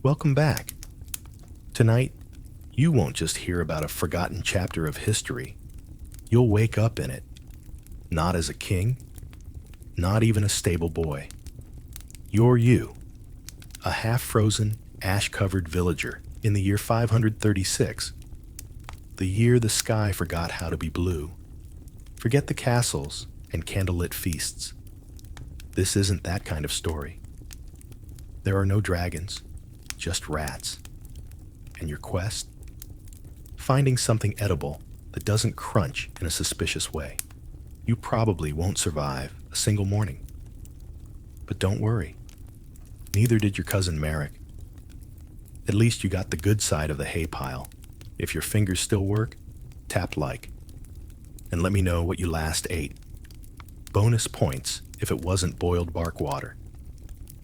Welcome back. Tonight, you won't just hear about a forgotten chapter of history. You'll wake up in it. Not as a king, not even a stable boy. You're you, a half-frozen, ash-covered villager in the year 536, the year the sky forgot how to be blue. Forget the castles and candlelit feasts. This isn't that kind of story. There are no dragons, just rats. And your quest? Finding something edible that doesn't crunch in a suspicious way. You probably won't survive a single morning. But don't worry. Neither did your cousin Merrick. At least you got the good side of the hay pile. If your fingers still work, tap like. And let me know what you last ate. Bonus points if it wasn't boiled bark water.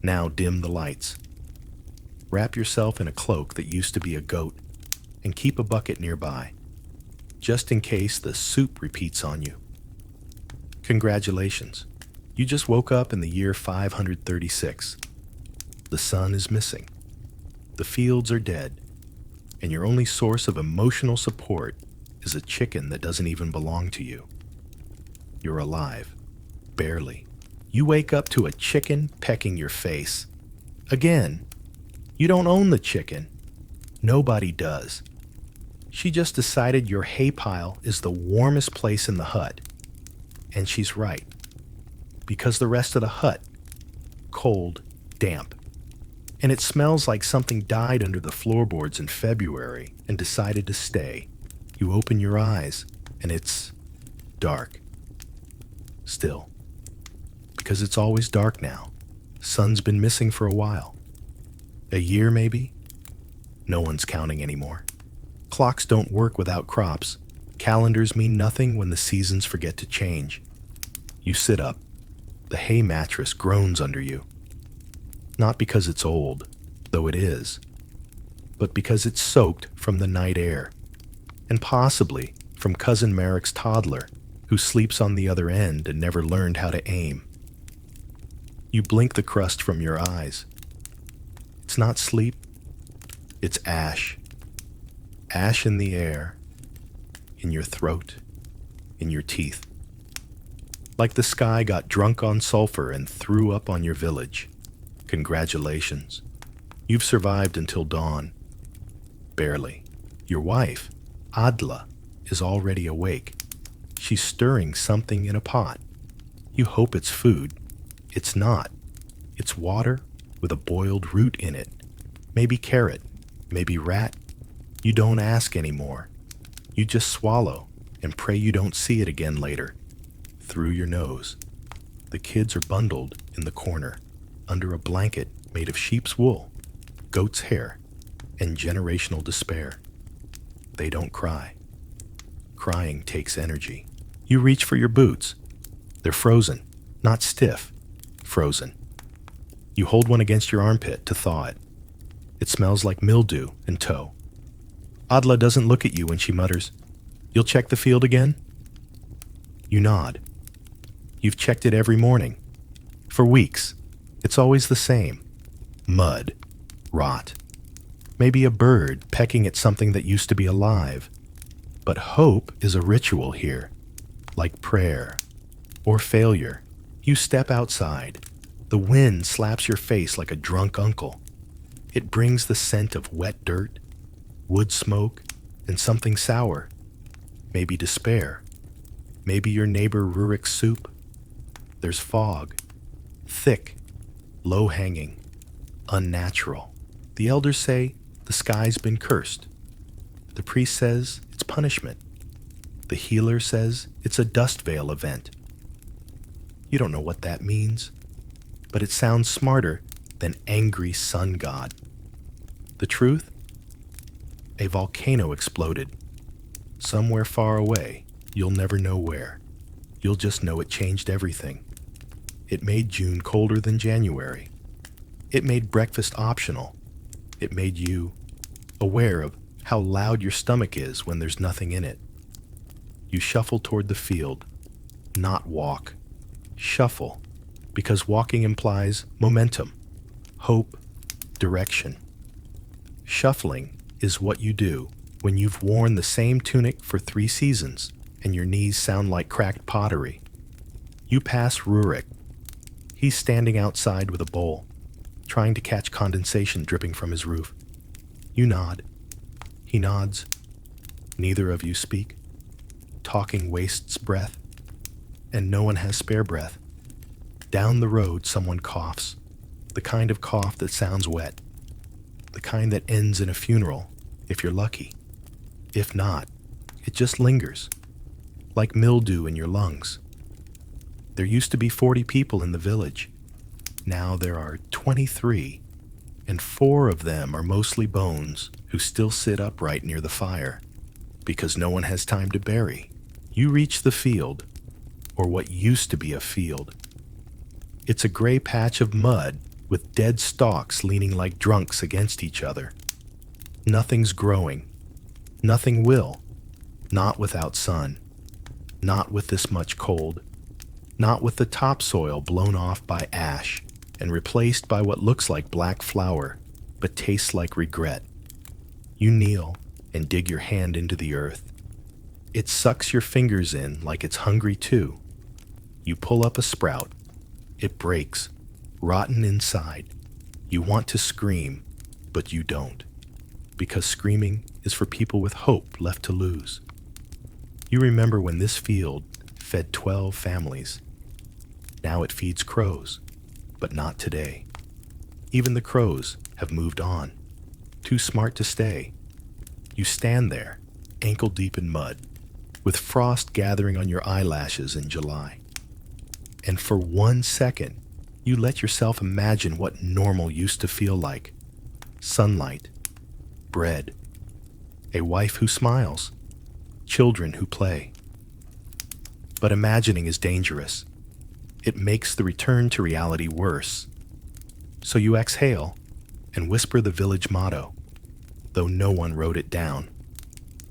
Now dim the lights. Wrap yourself in a cloak that used to be a goat and keep a bucket nearby, just in case the soup repeats on you. Congratulations. You just woke up in the year 536. The sun is missing. The fields are dead. And your only source of emotional support is a chicken that doesn't even belong to you. You're alive. Barely. You wake up to a chicken pecking your face. Again, you don't own the chicken. Nobody does. She just decided your hay pile is the warmest place in the hut. And she's right. Because the rest of the hut, cold, damp. And it smells like something died under the floorboards in February and decided to stay. You open your eyes, and it's dark. Still. Because it's always dark now. Sun's been missing for a while. A year, maybe? No one's counting anymore. Clocks don't work without crops. Calendars mean nothing when the seasons forget to change. You sit up. The hay mattress groans under you. Not because it's old, though it is, but because it's soaked from the night air, and possibly from Cousin Merrick's toddler, who sleeps on the other end and never learned how to aim. You blink the crust from your eyes. It's not sleep, it's ash. Ash in the air, in your throat, in your teeth. Like the sky got drunk on sulfur and threw up on your village. Congratulations. You've survived until dawn. Barely. Your wife, Adla, is already awake. She's stirring something in a pot. You hope it's food. It's not. It's water with a boiled root in it. Maybe carrot, maybe rat. You don't ask anymore. You just swallow and pray you don't see it again later. Through your nose. The kids are bundled in the corner, under a blanket made of sheep's wool, goat's hair, and generational despair. They don't cry. Crying takes energy. You reach for your boots. They're frozen, not stiff, frozen. You hold one against your armpit to thaw it. It smells like mildew and tow. Adla doesn't look at you when she mutters, "You'll check the field again?" You nod. You've checked it every morning. For weeks. It's always the same. Mud. Rot. Maybe a bird pecking at something that used to be alive. But hope is a ritual here. Like prayer. Or failure. You step outside. The wind slaps your face like a drunk uncle. It brings the scent of wet dirt, wood smoke, and something sour. Maybe despair. Maybe your neighbor Rurik's soup. There's fog. Thick. Low-hanging. Unnatural. The elders say the sky's been cursed. The priest says it's punishment. The healer says it's a dust veil event. You don't know what that means, but it sounds smarter than angry sun god. The truth? A volcano exploded. Somewhere far away, you'll never know where. You'll just know it changed everything. It made June colder than January. It made breakfast optional. It made you aware of how loud your stomach is when there's nothing in it. You shuffle toward the field, not walk. Shuffle, because walking implies momentum, hope, direction. Shuffling is what you do when you've worn the same tunic for 3 seasons and your knees sound like cracked pottery. You pass Rurik. He's standing outside with a bowl, trying to catch condensation dripping from his roof. You nod. He nods. Neither of you speak. Talking wastes breath, and no one has spare breath. Down the road, someone coughs, the kind of cough that sounds wet, the kind that ends in a funeral, if you're lucky. If not, it just lingers, like mildew in your lungs. There used to be 40 people in the village. Now there are 23, and 4 of them are mostly bones who still sit upright near the fire, because no one has time to bury. You reach the field, or what used to be a field. It's a gray patch of mud with dead stalks leaning like drunks against each other. Nothing's growing. Nothing will. Not without sun. Not with this much cold. Not with the topsoil blown off by ash and replaced by what looks like black flour, but tastes like regret. You kneel and dig your hand into the earth. It sucks your fingers in like it's hungry too. You pull up a sprout. It breaks, rotten inside. You want to scream, but you don't, because screaming is for people with hope left to lose. You remember when this field fed 12 families. Now it feeds crows, but not today. Even the crows have moved on, too smart to stay. You stand there, ankle deep in mud, with frost gathering on your eyelashes in July. And for 1 second, you let yourself imagine what normal used to feel like. Sunlight, bread, a wife who smiles, children who play. But imagining is dangerous. It makes the return to reality worse. So you exhale and whisper the village motto, though no one wrote it down.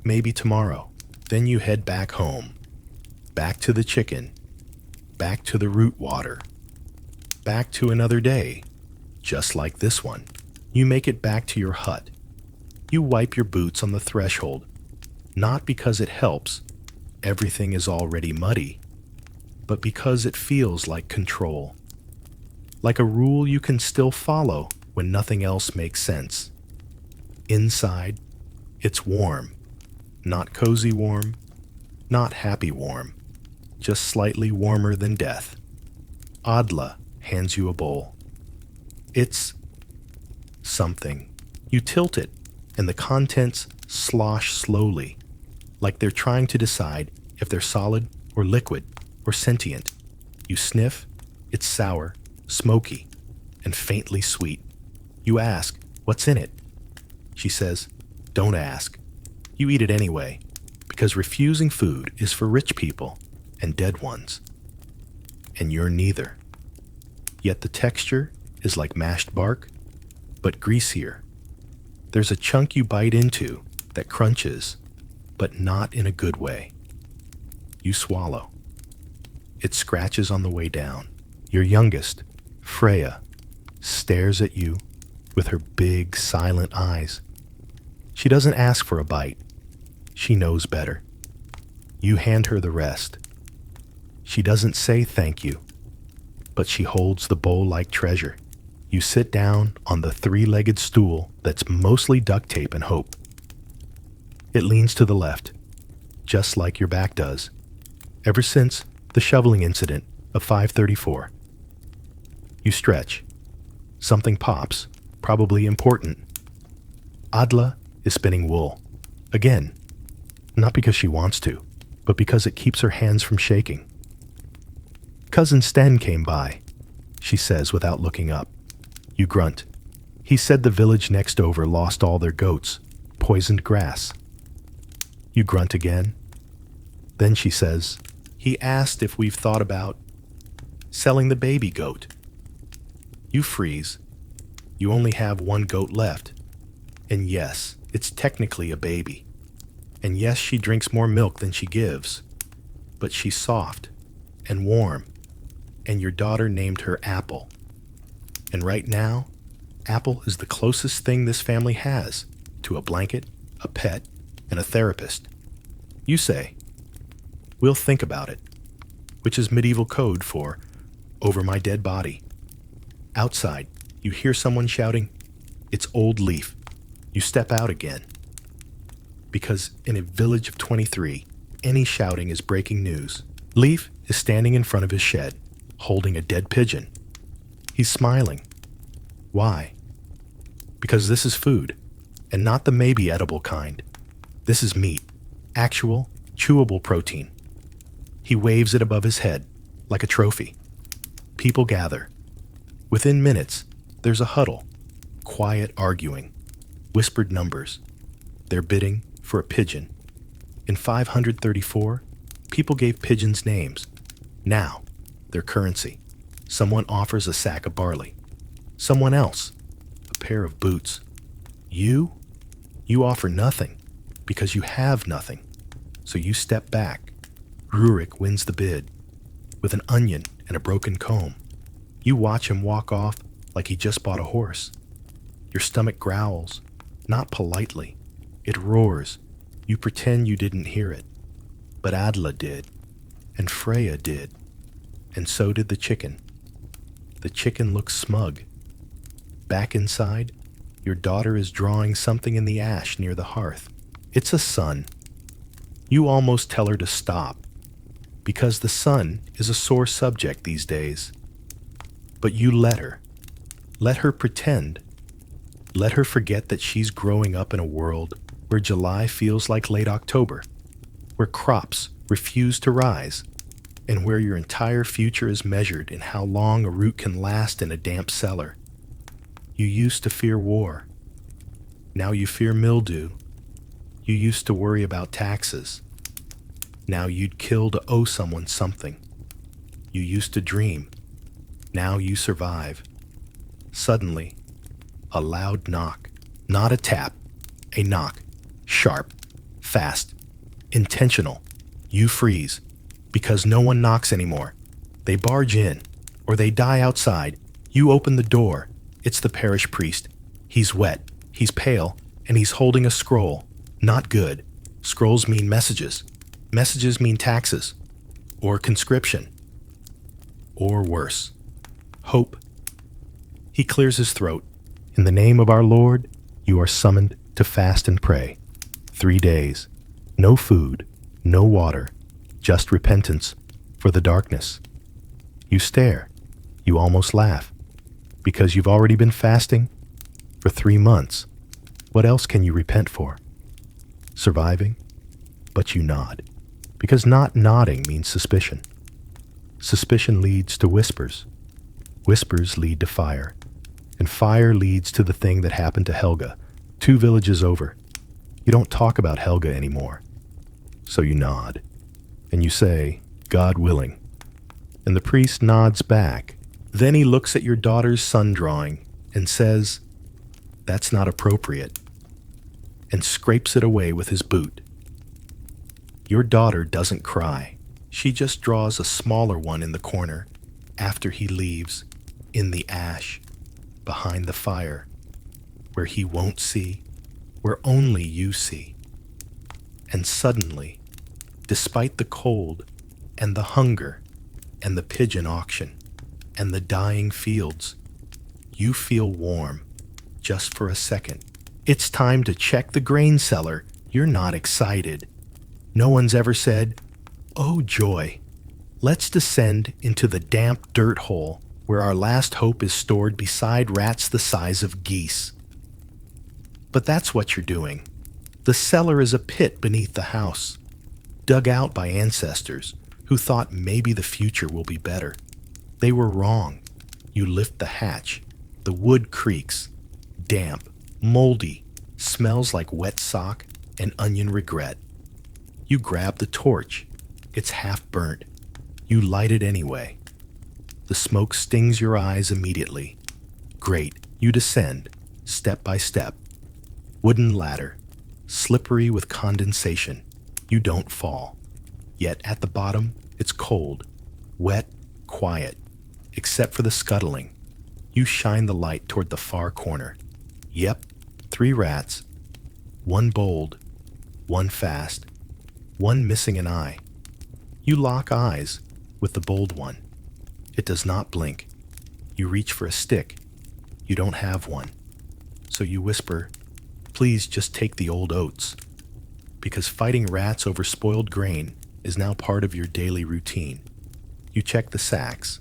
Maybe tomorrow. Then you head back home, back to the chicken, back to the root water, back to another day, just like this one. You make it back to your hut. You wipe your boots on the threshold, not because it helps, everything is already muddy, but because it feels like control. Like a rule you can still follow when nothing else makes sense. Inside, it's warm. Not cozy warm, not happy warm, just slightly warmer than death. Adla hands you a bowl. It's something. You tilt it, and the contents slosh slowly, like they're trying to decide if they're solid or liquid or sentient. You sniff, it's sour, smoky, and faintly sweet. You ask, "What's in it?" She says, "Don't ask." You eat it anyway, because refusing food is for rich people and dead ones. And you're neither. Yet the texture is like mashed bark, but greasier. There's a chunk you bite into that crunches, but not in a good way. You swallow. It scratches on the way down. Your youngest, Freya, stares at you with her big, silent eyes. She doesn't ask for a bite. She knows better. You hand her the rest. She doesn't say thank you, but she holds the bowl like treasure. You sit down on the 3-legged stool that's mostly duct tape and hope. It leans to the left, just like your back does, ever since the shoveling incident of 534. You stretch. Something pops, probably important. Adla is spinning wool. Again. Not because she wants to, but because it keeps her hands from shaking. "Cousin Sten came by," she says without looking up. You grunt. "He said the village next over lost all their goats, poisoned grass." You grunt again. Then she says, "He asked if we've thought about selling the baby goat." You freeze. You only have 1 goat left. And yes, it's technically a baby. And yes, she drinks more milk than she gives. But she's soft and warm. And your daughter named her Apple. And right now, Apple is the closest thing this family has to a blanket, a pet, and a therapist. You say, "We'll think about it," which is medieval code for "over my dead body." Outside, you hear someone shouting, "It's old Leaf." You step out again. Because in a village of 23, any shouting is breaking news. Leaf is standing in front of his shed, holding a dead pigeon. He's smiling. Why? Because this is food, and not the maybe edible kind. This is meat, actual, chewable protein. He waves it above his head, like a trophy. People gather. Within minutes, there's a huddle, quiet arguing, whispered numbers. They're bidding for a pigeon. In 534, people gave pigeons names. Now, they're currency. Someone offers a sack of barley. Someone else, a pair of boots. You offer nothing because you have nothing. So you step back. Rurik wins the bid with an onion and a broken comb. You watch him walk off like he just bought a horse. Your stomach growls, not politely. It roars. You pretend you didn't hear it. But Adla did, and Freya did, and so did the chicken. The chicken looks smug. Back inside, your daughter is drawing something in the ash near the hearth. It's a sun. You almost tell her to stop, because the sun is a sore subject these days. But you let her. Let her pretend. Let her forget that she's growing up in a world where July feels like late October, where crops refuse to rise, and where your entire future is measured in how long a root can last in a damp cellar. You used to fear war. Now you fear mildew. You used to worry about taxes. Now you'd kill to owe someone something. You used to dream. Now you survive. Suddenly, a loud knock. Not a tap, a knock. Sharp, fast, intentional. You freeze, because no one knocks anymore. They barge in, or they die outside. You open the door. It's the parish priest. He's wet, he's pale, and he's holding a scroll. Not good. Scrolls mean messages. Messages mean taxes, or conscription, or worse, hope. He clears his throat. In the name of our Lord, you are summoned to fast and pray. 3 days. No food, no water, just repentance for the darkness. You stare. You almost laugh. Because you've already been fasting for 3 months. What else can you repent for? Surviving? But you nod. Because not nodding means suspicion. Suspicion leads to whispers. Whispers lead to fire. And fire leads to the thing that happened to Helga, 2 villages over. You don't talk about Helga anymore. So you nod. And you say, God willing. And the priest nods back. Then he looks at your daughter's sun drawing and says, that's not appropriate, and scrapes it away with his boot. Your daughter doesn't cry. She just draws a smaller one in the corner after he leaves, in the ash, behind the fire, where he won't see, where only you see. And suddenly, despite the cold and the hunger and the pigeon auction and the dying fields, you feel warm just for a second. It's time to check the grain cellar. You're not excited. No one's ever said, oh joy, let's descend into the damp dirt hole where our last hope is stored beside rats the size of geese. But that's what you're doing. The cellar is a pit beneath the house, dug out by ancestors who thought maybe the future will be better. They were wrong. You lift the hatch. The wood creaks. Damp, moldy, smells like wet sock and onion regret. You grab the torch. It's half burnt. You light it anyway. The smoke stings your eyes immediately. Great. You descend, step by step. Wooden ladder, slippery with condensation. You don't fall. Yet at the bottom, it's cold, wet, quiet, except for the scuttling. You shine the light toward the far corner. Yep, 3 rats. 1 bold, 1 fast, 1 missing an eye. You lock eyes with the bold one. It does not blink. You reach for a stick. You don't have one. So you whisper, "Please just take the old oats." Because fighting rats over spoiled grain is now part of your daily routine. You check the sacks.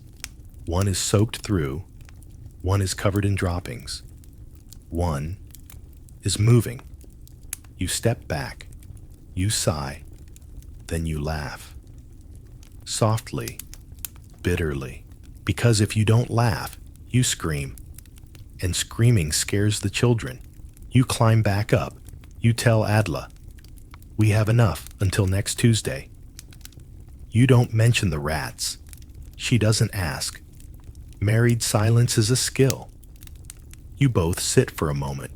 1 is soaked through. 1 is covered in droppings. 1 is moving. You step back. You sigh. Then you laugh. Softly, bitterly. Because if you don't laugh, you scream. And screaming scares the children. You climb back up. You tell Adla, "We have enough until next Tuesday." You don't mention the rats. She doesn't ask. Married silence is a skill. You both sit for a moment,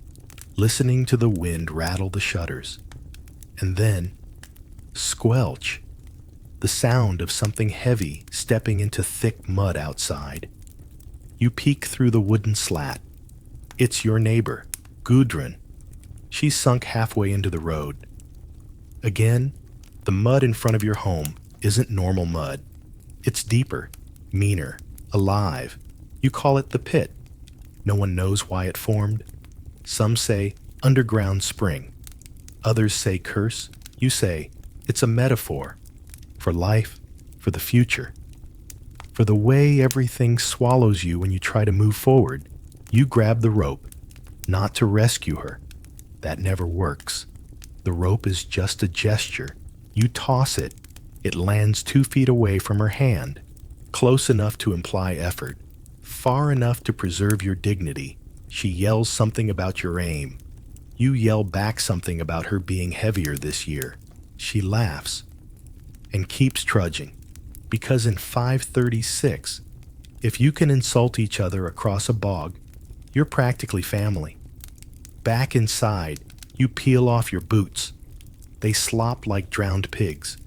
listening to the wind rattle the shutters. And then, squelch, the sound of something heavy stepping into thick mud outside. You peek through the wooden slat. It's your neighbor, Gudrun. She's sunk halfway into the road. Again, the mud in front of your home isn't normal mud. It's deeper, meaner, alive. You call it the pit. No one knows why it formed. Some say underground spring. Others say curse. You say it's a metaphor for life, for the future, for the way everything swallows you when you try to move forward. You grab the rope, not to rescue her. That never works. The rope is just a gesture. You toss it. It lands 2 feet away from her hand, close enough to imply effort, far enough to preserve your dignity. She yells something about your aim. You yell back something about her being heavier this year. She laughs and keeps trudging, because in 536, if you can insult each other across a bog, you're practically family. Back inside, you peel off your boots. They slop like drowned pigs.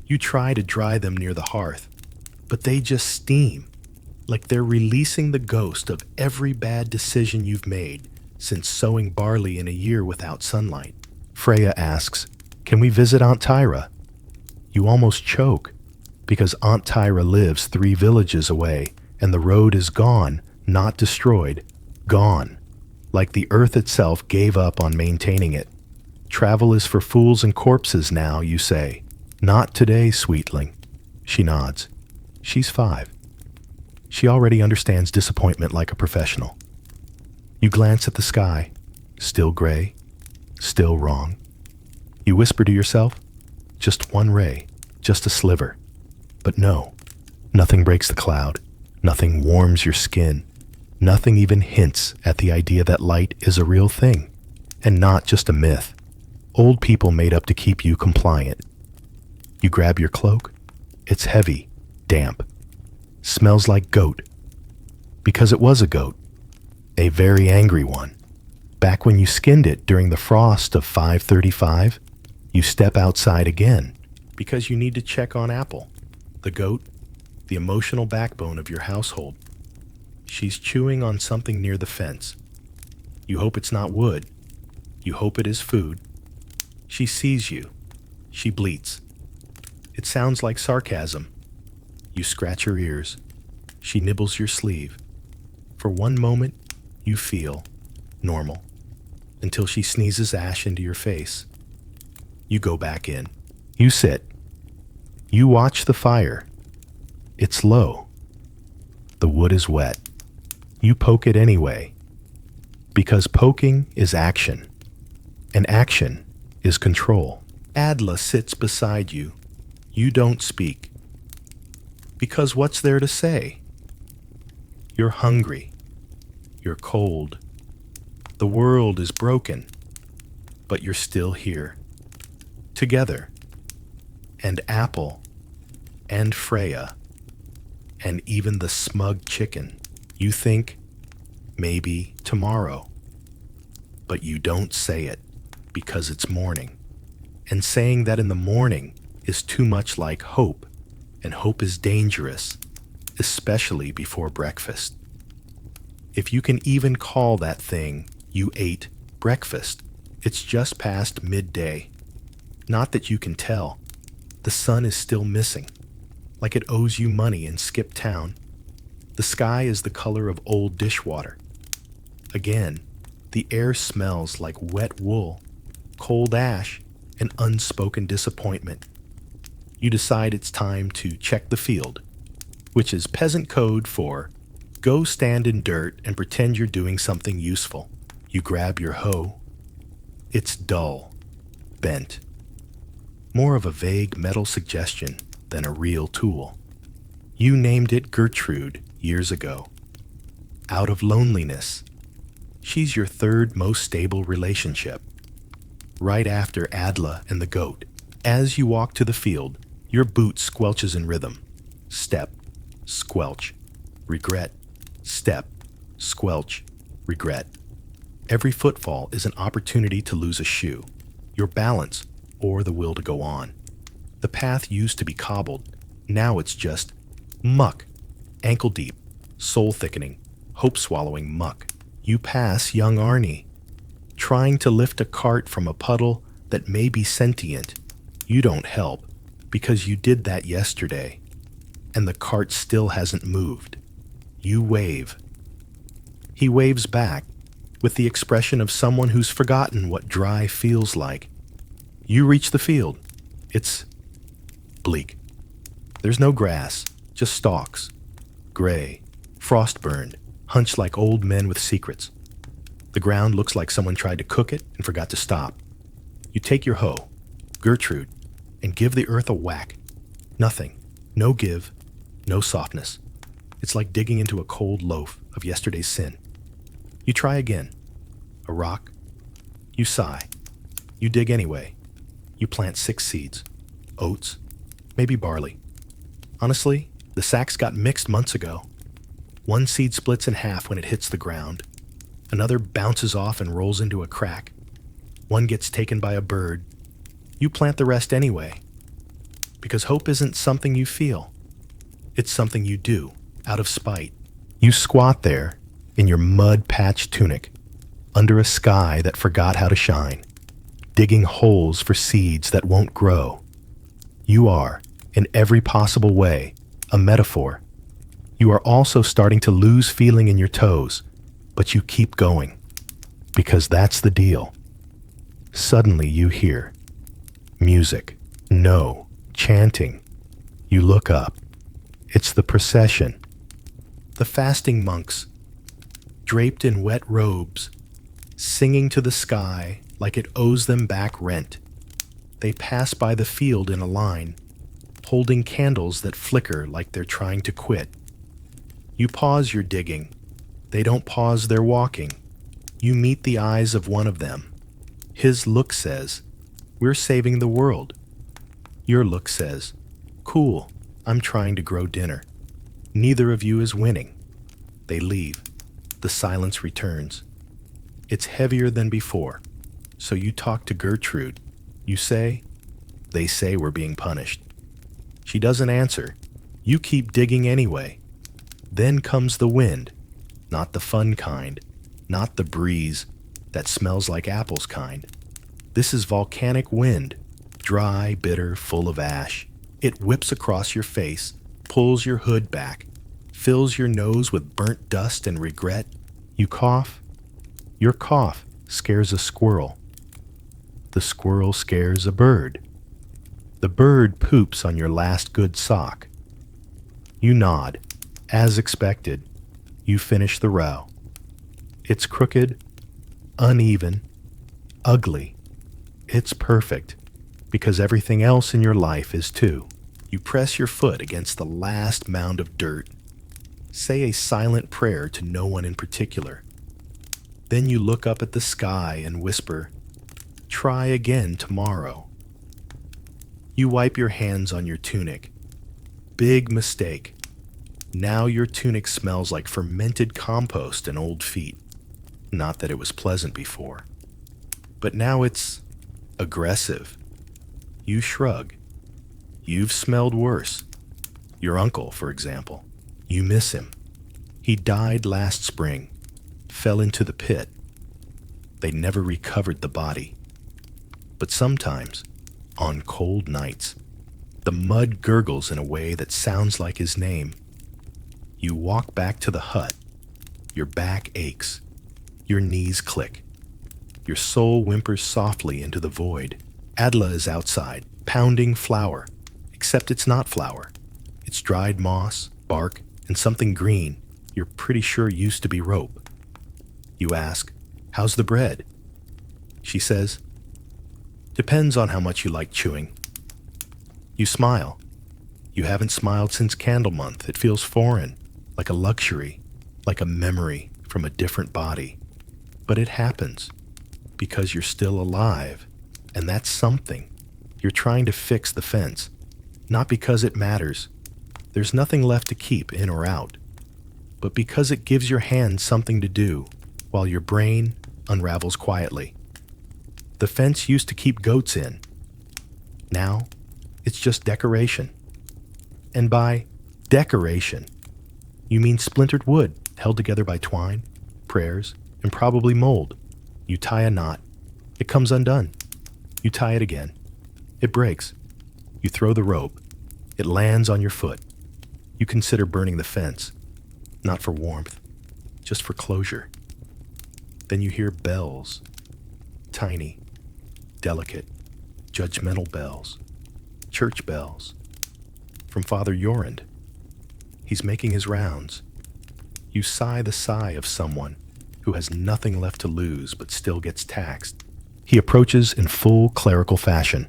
You try to dry them near the hearth, but they just steam, like they're releasing the ghost of every bad decision you've made since sowing barley in a year without sunlight. Freya asks, "Can we visit Aunt Tyra?" You almost choke, because Aunt Tyra lives 3 villages away, and the road is gone, not destroyed, gone, like the earth itself gave up on maintaining it. Travel is for fools and corpses now, you say. Not today, sweetling. She nods. She's 5. She already understands disappointment like a professional. You glance at the sky. Still gray. Still wrong. You whisper to yourself, just 1 ray, just a sliver. But no, nothing breaks the cloud. Nothing warms your skin. Nothing even hints at the idea that light is a real thing, and not just a myth. Old people made up to keep you compliant. You grab your cloak. It's heavy, damp, smells like goat. Because it was a goat, a very angry one. Back when you skinned it during the frost of 535, you step outside again because you need to check on Apple, the goat, the emotional backbone of your household. She's chewing on something near the fence. You hope it's not wood. You hope it is food. She sees you. She bleats. It sounds like sarcasm. You scratch her ears. She nibbles your sleeve. For 1 moment, you feel normal, until she sneezes ash into your face. You go back in. You sit. You watch the fire. It's low. The wood is wet. You poke it anyway, because poking is action, and action is control. Adla sits beside you. You don't speak. Because what's there to say? You're hungry. You're cold. The world is broken, but you're still here. Together. And Apple. And Freya. And even the smug chicken. You think, maybe tomorrow. But you don't say it, because it's morning. And saying that in the morning is too much like hope, and hope is dangerous, especially before breakfast. If you can even call that thing you ate breakfast, it's just past midday. Not that you can tell. The sun is still missing, like it owes you money and skipped town. The sky is the color of old dishwater. Again, the air smells like wet wool, cold ash, and unspoken disappointment. You decide it's time to check the field, which is peasant code for go stand in dirt and pretend you're doing something useful. You grab your hoe. It's dull, bent. More of a vague metal suggestion than a real tool. You named it Gertrude years ago. Out of loneliness. She's your third most stable relationship, right after Adla and the goat. As you walk to the field, your boot squelches in rhythm. Step, squelch, regret, step, squelch, regret. Every footfall is an opportunity to lose a shoe, your balance, or the will to go on. The path used to be cobbled. Now it's just muck, ankle deep, soul thickening, hope swallowing muck. You pass young Arnie, trying to lift a cart from a puddle that may be sentient. You don't help because you did that yesterday, and the cart still hasn't moved. You wave. He waves back with the expression of someone who's forgotten what dry feels like. You reach the field. It's bleak. There's no grass, just stalks, gray, frost-burned, hunched like old men with secrets. The ground looks like someone tried to cook it and forgot to stop. You take your hoe, Gertrude, and give the earth a whack. Nothing. No give. No softness. It's like digging into a cold loaf of yesterday's sin. You try again. A rock. You sigh. You dig anyway. You plant 6 seeds. Oats. Maybe barley. Honestly, the sacks got mixed months ago. One seed splits in half when it hits the ground. Another bounces off and rolls into a crack. One gets taken by a bird. You plant the rest anyway. Because hope isn't something you feel. It's something you do, out of spite. You squat there, in your mud-patched tunic, under a sky that forgot how to shine, digging holes for seeds that won't grow. You are, in every possible way, a metaphor. You are also starting to lose feeling in your toes, but you keep going, because that's the deal. Suddenly you hear music. No, chanting. You look up. It's the procession. The fasting monks, draped in wet robes, singing to the sky like it owes them back rent. They pass by the field in a line, holding candles that flicker like they're trying to quit. You pause your digging. They don't pause their walking. You meet the eyes of one of them. His look says, "We're saving the world." Your look says, "Cool, I'm trying to grow dinner." Neither of you is winning. They leave. The silence returns. It's heavier than before. So you talk to Gertrude. You say, "They say we're being punished." She doesn't answer. You keep digging anyway. Then comes the wind. Not the fun kind. Not the breeze that smells like apples kind. This is volcanic wind. Dry, bitter, full of ash. It whips across your face, pulls your hood back, fills your nose with burnt dust and regret. You cough. Your cough scares a squirrel. The squirrel scares a bird. The bird poops on your last good sock. You nod. As expected, you finish the row. It's crooked, uneven, ugly. It's perfect, because everything else in your life is too. You press your foot against the last mound of dirt. Say a silent prayer to no one in particular. Then you look up at the sky and whisper, "Try again tomorrow." You wipe your hands on your tunic. Big mistake. Now your tunic smells like fermented compost and old feet. Not that it was pleasant before. But now it's aggressive. You shrug. You've smelled worse. Your uncle, for example. You miss him. He died last spring. fell into the pit. They never recovered the body. But sometimes, on cold nights, the mud gurgles in a way that sounds like his name. You walk back to the hut. Your back aches. Your knees click. Your soul whimpers softly into the void. Adla is outside, pounding flour, except it's not flour. It's dried moss, bark, and something green you're pretty sure used to be rope. You ask, "How's the bread?" She says, "Depends on how much you like chewing." You smile. You haven't smiled since Candle Month. It feels foreign, like a luxury, like a memory from a different body. But it happens because you're still alive, and that's something. You're trying to fix the fence, not because it matters. There's nothing left to keep in or out, but because it gives your hand something to do while your brain unravels quietly. The fence used to keep goats in. Now, it's just decoration. And by decoration, you mean splintered wood held together by twine, prayers, and probably mold. You tie a knot. It comes undone. You tie it again. It breaks. You throw the rope. It lands on your foot. You consider burning the fence, not for warmth, just for closure. Then you hear bells, tiny, delicate, judgmental bells, church bells, from Father Yorand. He's making his rounds. You sigh the sigh of someone who has nothing left to lose but still gets taxed. He approaches in full clerical fashion.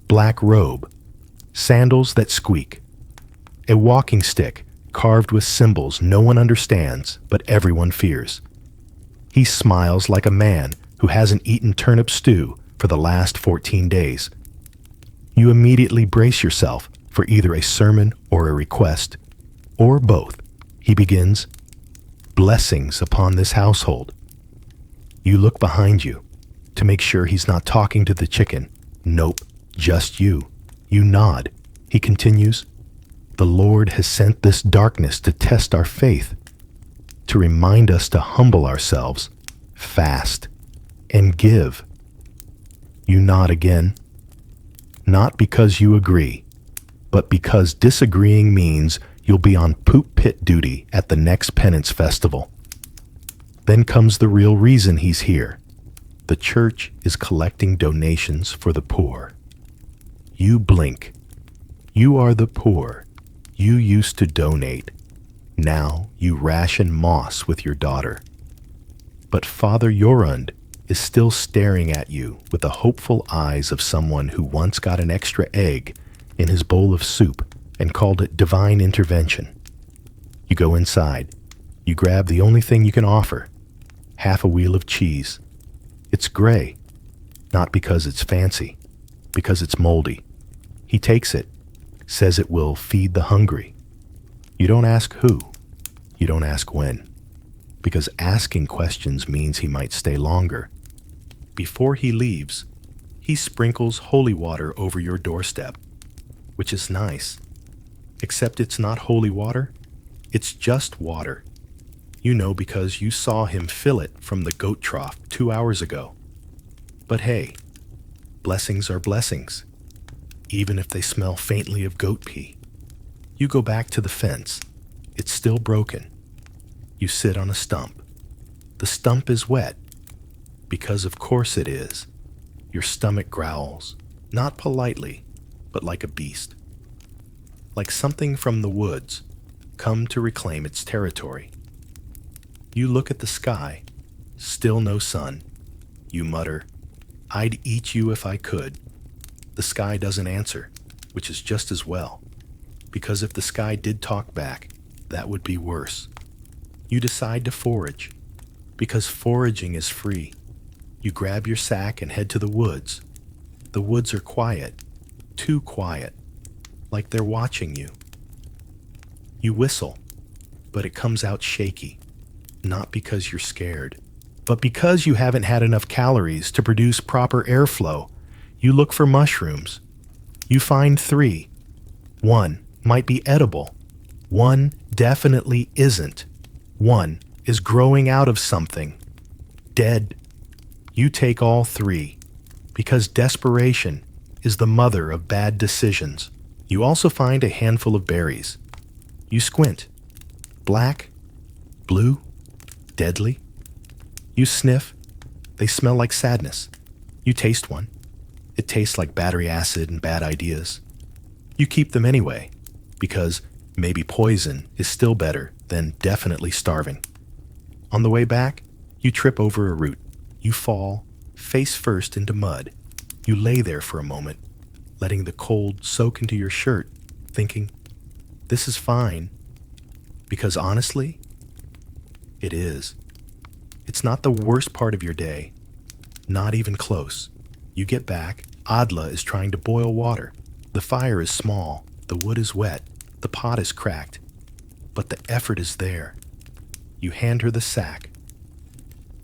Black robe, sandals that squeak, a walking stick carved with symbols no one understands but everyone fears. He smiles like a man who hasn't eaten turnip stew for the last 14 days. You immediately brace yourself for either a sermon or a request, or both. He begins, "Blessings upon this household." You look behind you to make sure he's not talking to the chicken. Nope, just you. You nod. He continues, "The Lord has sent this darkness to test our faith, to remind us to humble ourselves, fast, and give." You nod again, not because you agree, but because disagreeing means you'll be on poop pit duty at the next penance festival. Then comes the real reason he's here. The church is collecting donations for the poor. You blink. You are the poor. You used to donate. Now you ration moss with your daughter. But Father Yorand is still staring at you with the hopeful eyes of someone who once got an extra egg in his bowl of soup and called it divine intervention. You go inside. You grab the only thing you can offer, half a wheel of cheese. It's gray, not because it's fancy, because it's moldy. He takes it, says it will feed the hungry. You don't ask who. You don't ask when, because asking questions means he might stay longer. Before he leaves, he sprinkles holy water over your doorstep, which is nice, except it's not holy water. It's just water. You know because you saw him fill it from the goat trough 2 hours ago. But hey, blessings are blessings, even if they smell faintly of goat pee. You go back to the fence. It's still broken. You sit on a stump. The stump is wet, because of course it is. Your stomach growls, not politely, but like a beast. Like something from the woods, come to reclaim its territory. You look at the sky, still no sun. You mutter, "I'd eat you if I could." The sky doesn't answer, which is just as well, because if the sky did talk back, that would be worse. You decide to forage, because foraging is free. You grab your sack and head to the woods. The woods are quiet, too quiet, like they're watching you. You whistle, but it comes out shaky, not because you're scared, but because you haven't had enough calories to produce proper airflow. You look for mushrooms. You find 3. 1 might be edible. 1 definitely isn't. 1 is growing out of something. Dead. You take all three, because desperation is the mother of bad decisions. You also find a handful of berries. You squint. Black, blue, deadly. You sniff. They smell like sadness. You taste one. It tastes like battery acid and bad ideas. You keep them anyway, because maybe poison is still better than definitely starving. On the way back, you trip over a root. You fall, face first into mud. You lay there for a moment, letting the cold soak into your shirt, thinking, this is fine. Because honestly, it is. It's not the worst part of your day. Not even close. You get back, Adla is trying to boil water. The fire is small, the wood is wet, the pot is cracked. But the effort is there. You hand her the sack.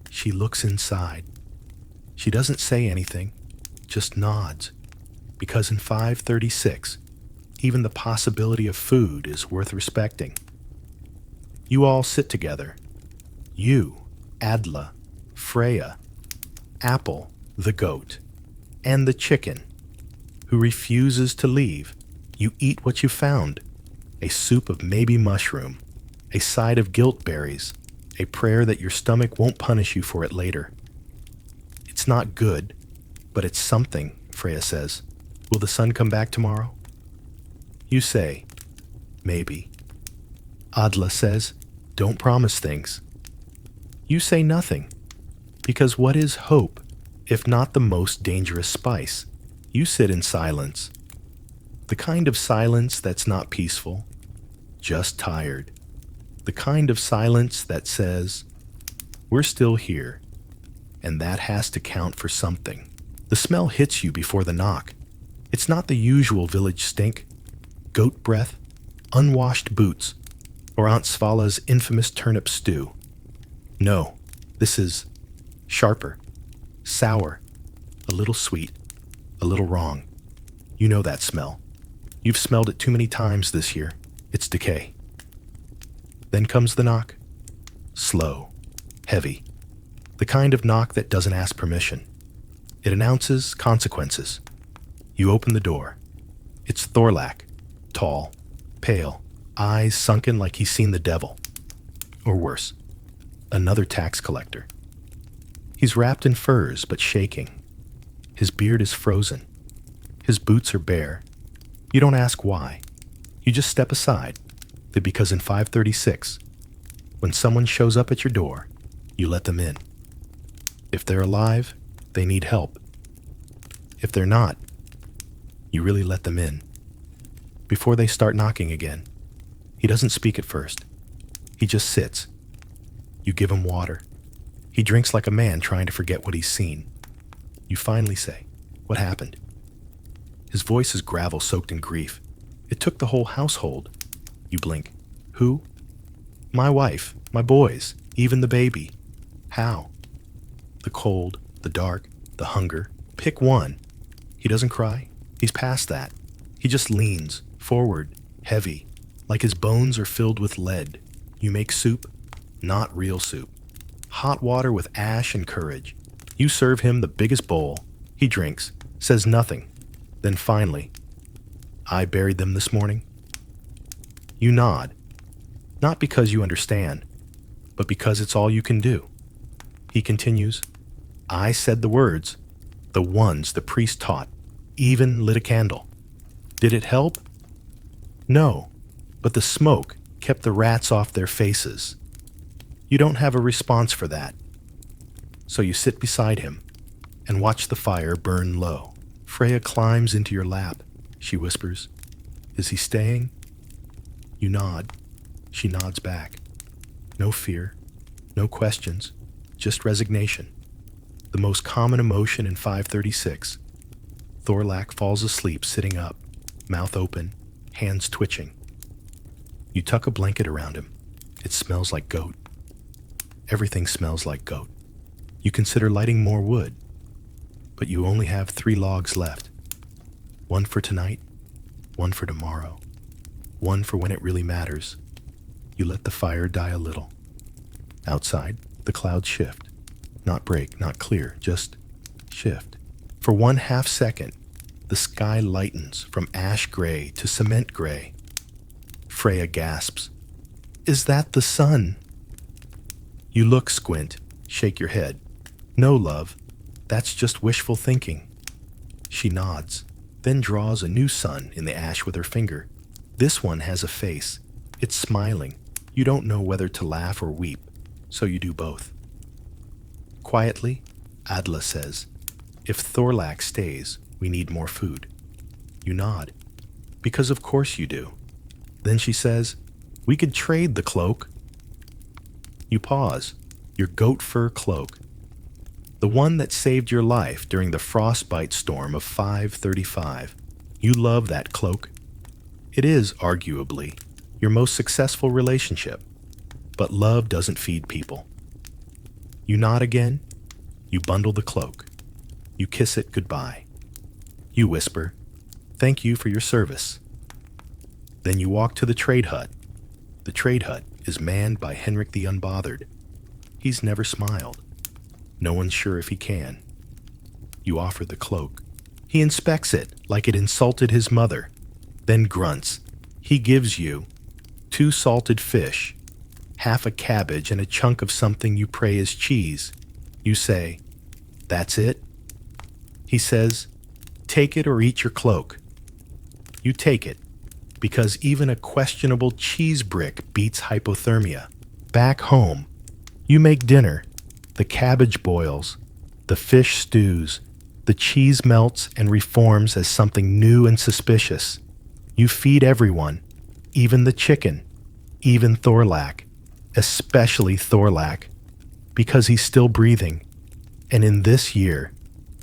She looks inside. She doesn't say anything, just nods. Because in 536, even the possibility of food is worth respecting. You all sit together. You, Adla, Freya, Apple, the goat, and the chicken, who refuses to leave. You eat what you found. A soup of maybe mushroom, a side of guilt berries, a prayer that your stomach won't punish you for it later. It's not good, but it's something, Freya says. Will the sun come back tomorrow? You say, maybe. Adla says, don't promise things. You say nothing, because what is hope, if not the most dangerous spice? You sit in silence. The kind of silence that's not peaceful, just tired. The kind of silence that says, we're still here, and that has to count for something. The smell hits you before the knock. It's not the usual village stink, goat breath, unwashed boots, or Aunt Svala's infamous turnip stew. No, this is sharper, sour, a little sweet, a little wrong. You know that smell. You've smelled it too many times this year. It's decay. Then comes the knock. Slow, heavy. The kind of knock that doesn't ask permission. It announces consequences. You open the door. It's Thorlak, tall, pale, eyes sunken like he's seen the devil. Or worse, another tax collector. He's wrapped in furs but shaking. His beard is frozen. His boots are bare. You don't ask why. You just step aside. Because in 536, when someone shows up at your door, you let them in. If they're alive, they need help. If they're not, you really let them in. Before they start knocking again, he doesn't speak at first. He just sits. You give him water. He drinks like a man trying to forget what he's seen. You finally say, what happened? His voice is gravel soaked in grief. It took the whole household. You blink. Who? My wife, my boys, even the baby. How? The cold, the dark, the hunger. Pick one. He doesn't cry. He's past that. He just leans, forward, heavy, like his bones are filled with lead. You make soup, not real soup. Hot water with ash and courage. You serve him the biggest bowl. He drinks, says nothing. Then finally, I buried them this morning. You nod, not because you understand, but because it's all you can do. He continues, I said the words, the ones the priest taught, even lit a candle. Did it help? No, but the smoke kept the rats off their faces. You don't have a response for that. So you sit beside him and watch the fire burn low. Freya climbs into your lap. She whispers, is he staying? You nod. She nods back. No fear, no questions, just resignation. The most common emotion in 536. Thorlak falls asleep sitting up, mouth open, hands twitching. You tuck a blanket around him. It smells like goat. Everything smells like goat. You consider lighting more wood, but you only have 3 logs left. One for tonight, one for tomorrow, one for when it really matters. You let the fire die a little. Outside, the clouds shift. Not break, not clear, just shift. For 1/2 second, the sky lightens from ash gray to cement gray. Freya gasps, "Is that the sun?" You look, squint, shake your head. "No, love, that's just wishful thinking." She nods, then draws a new sun in the ash with her finger. This one has a face. It's smiling. You don't know whether to laugh or weep, so you do both. Quietly, Adla says, "If Thorlak stays, we need more food." You nod, because of course you do. Then she says, "We could trade the cloak." You pause, your goat fur cloak. The one that saved your life during the frostbite storm of 535. You love that cloak. It is, arguably, your most successful relationship. But love doesn't feed people. You nod again. You bundle the cloak. You kiss it goodbye. You whisper, "Thank you for your service." Then you walk to the trade hut. The trade hut is manned by Henrik the Unbothered. He's never smiled. No one's sure if he can. You offer the cloak. He inspects it like it insulted his mother, then grunts. He gives you 2 salted fish, half a cabbage, and a chunk of something you pray is cheese. You say, "That's it?" He says, "Take it or eat your cloak." You take it, because even a questionable cheese brick beats hypothermia. Back home, you make dinner. The cabbage boils, the fish stews, the cheese melts and reforms as something new and suspicious. You feed everyone, even the chicken, even Thorlak, especially Thorlak, because he's still breathing. And in this year,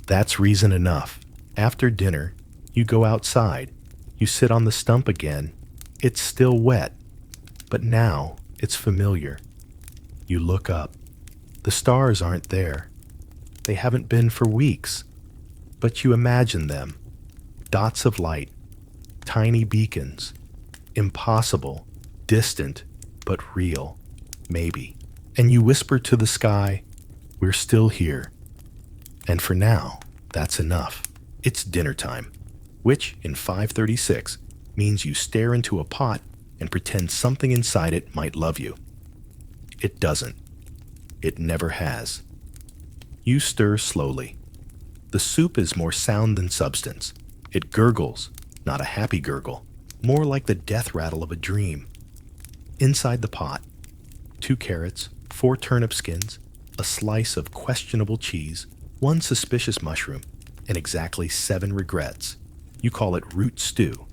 that's reason enough. After dinner, you go outside. You sit on the stump again. It's still wet, but now it's familiar. You look up. The stars aren't there. They haven't been for weeks, but you imagine them. Dots of light, tiny beacons, impossible, distant, but real, maybe. And you whisper to the sky, "We're still here." And for now, that's enough. It's dinner time, which in 536 means you stare into a pot and pretend something inside it might love you. It doesn't. It never has. You stir slowly. The soup is more sound than substance. It gurgles, not a happy gurgle, more like the death rattle of a dream. Inside the pot, 2 carrots, 4 turnip skins, a slice of questionable cheese, 1 suspicious mushroom, and exactly 7 regrets. You call it root stew.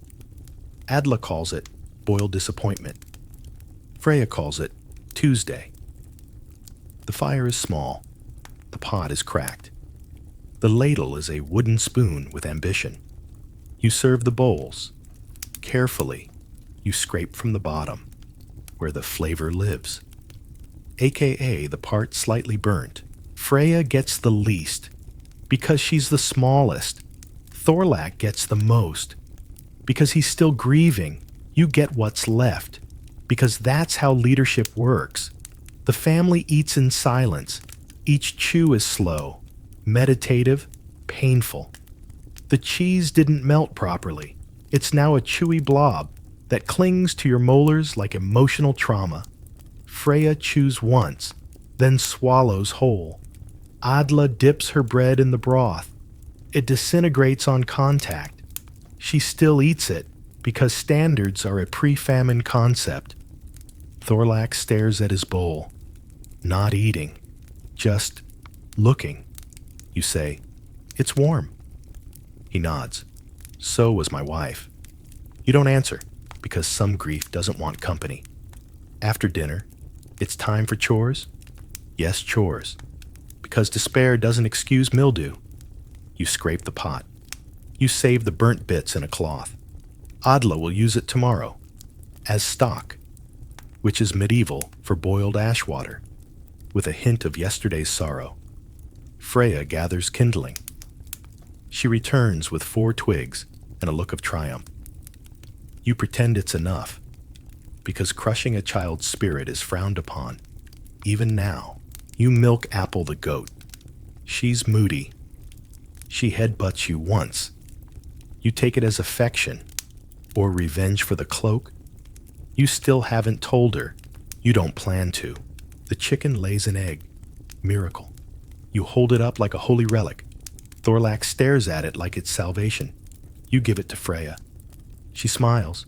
Adla calls it boiled disappointment. Freya calls it Tuesday. The fire is small. The pot is cracked. The ladle is a wooden spoon with ambition. You serve the bowls. Carefully, you scrape from the bottom, where the flavor lives, aka the part slightly burnt. Freya gets the least, because she's the smallest. Thorlak gets the most, because he's still grieving. You get what's left, because that's how leadership works. The family eats in silence. Each chew is slow, meditative, painful. The cheese didn't melt properly. It's now a chewy blob that clings to your molars like emotional trauma. Freya chews once, then swallows whole. Adla dips her bread in the broth. It disintegrates on contact. She still eats it because standards are a pre-famine concept. Thorlak stares at his bowl, not eating, just looking. You say, "It's warm." He nods. "So was my wife." You don't answer, because some grief doesn't want company. After dinner, it's time for chores. Yes, chores. Because despair doesn't excuse mildew. You scrape the pot. You save the burnt bits in a cloth. Adla will use it tomorrow, as stock, which is medieval for boiled ash water, with a hint of yesterday's sorrow. Freya gathers kindling. She returns with 4 twigs and a look of triumph. You pretend it's enough, because crushing a child's spirit is frowned upon. Even now, you milk Apple the goat. She's moody. She headbutts you once. You take it as affection or revenge for the cloak. You still haven't told her. You don't plan to. The chicken lays an egg. Miracle. You hold it up like a holy relic. Thorlax stares at it like it's salvation. You give it to Freya. She smiles.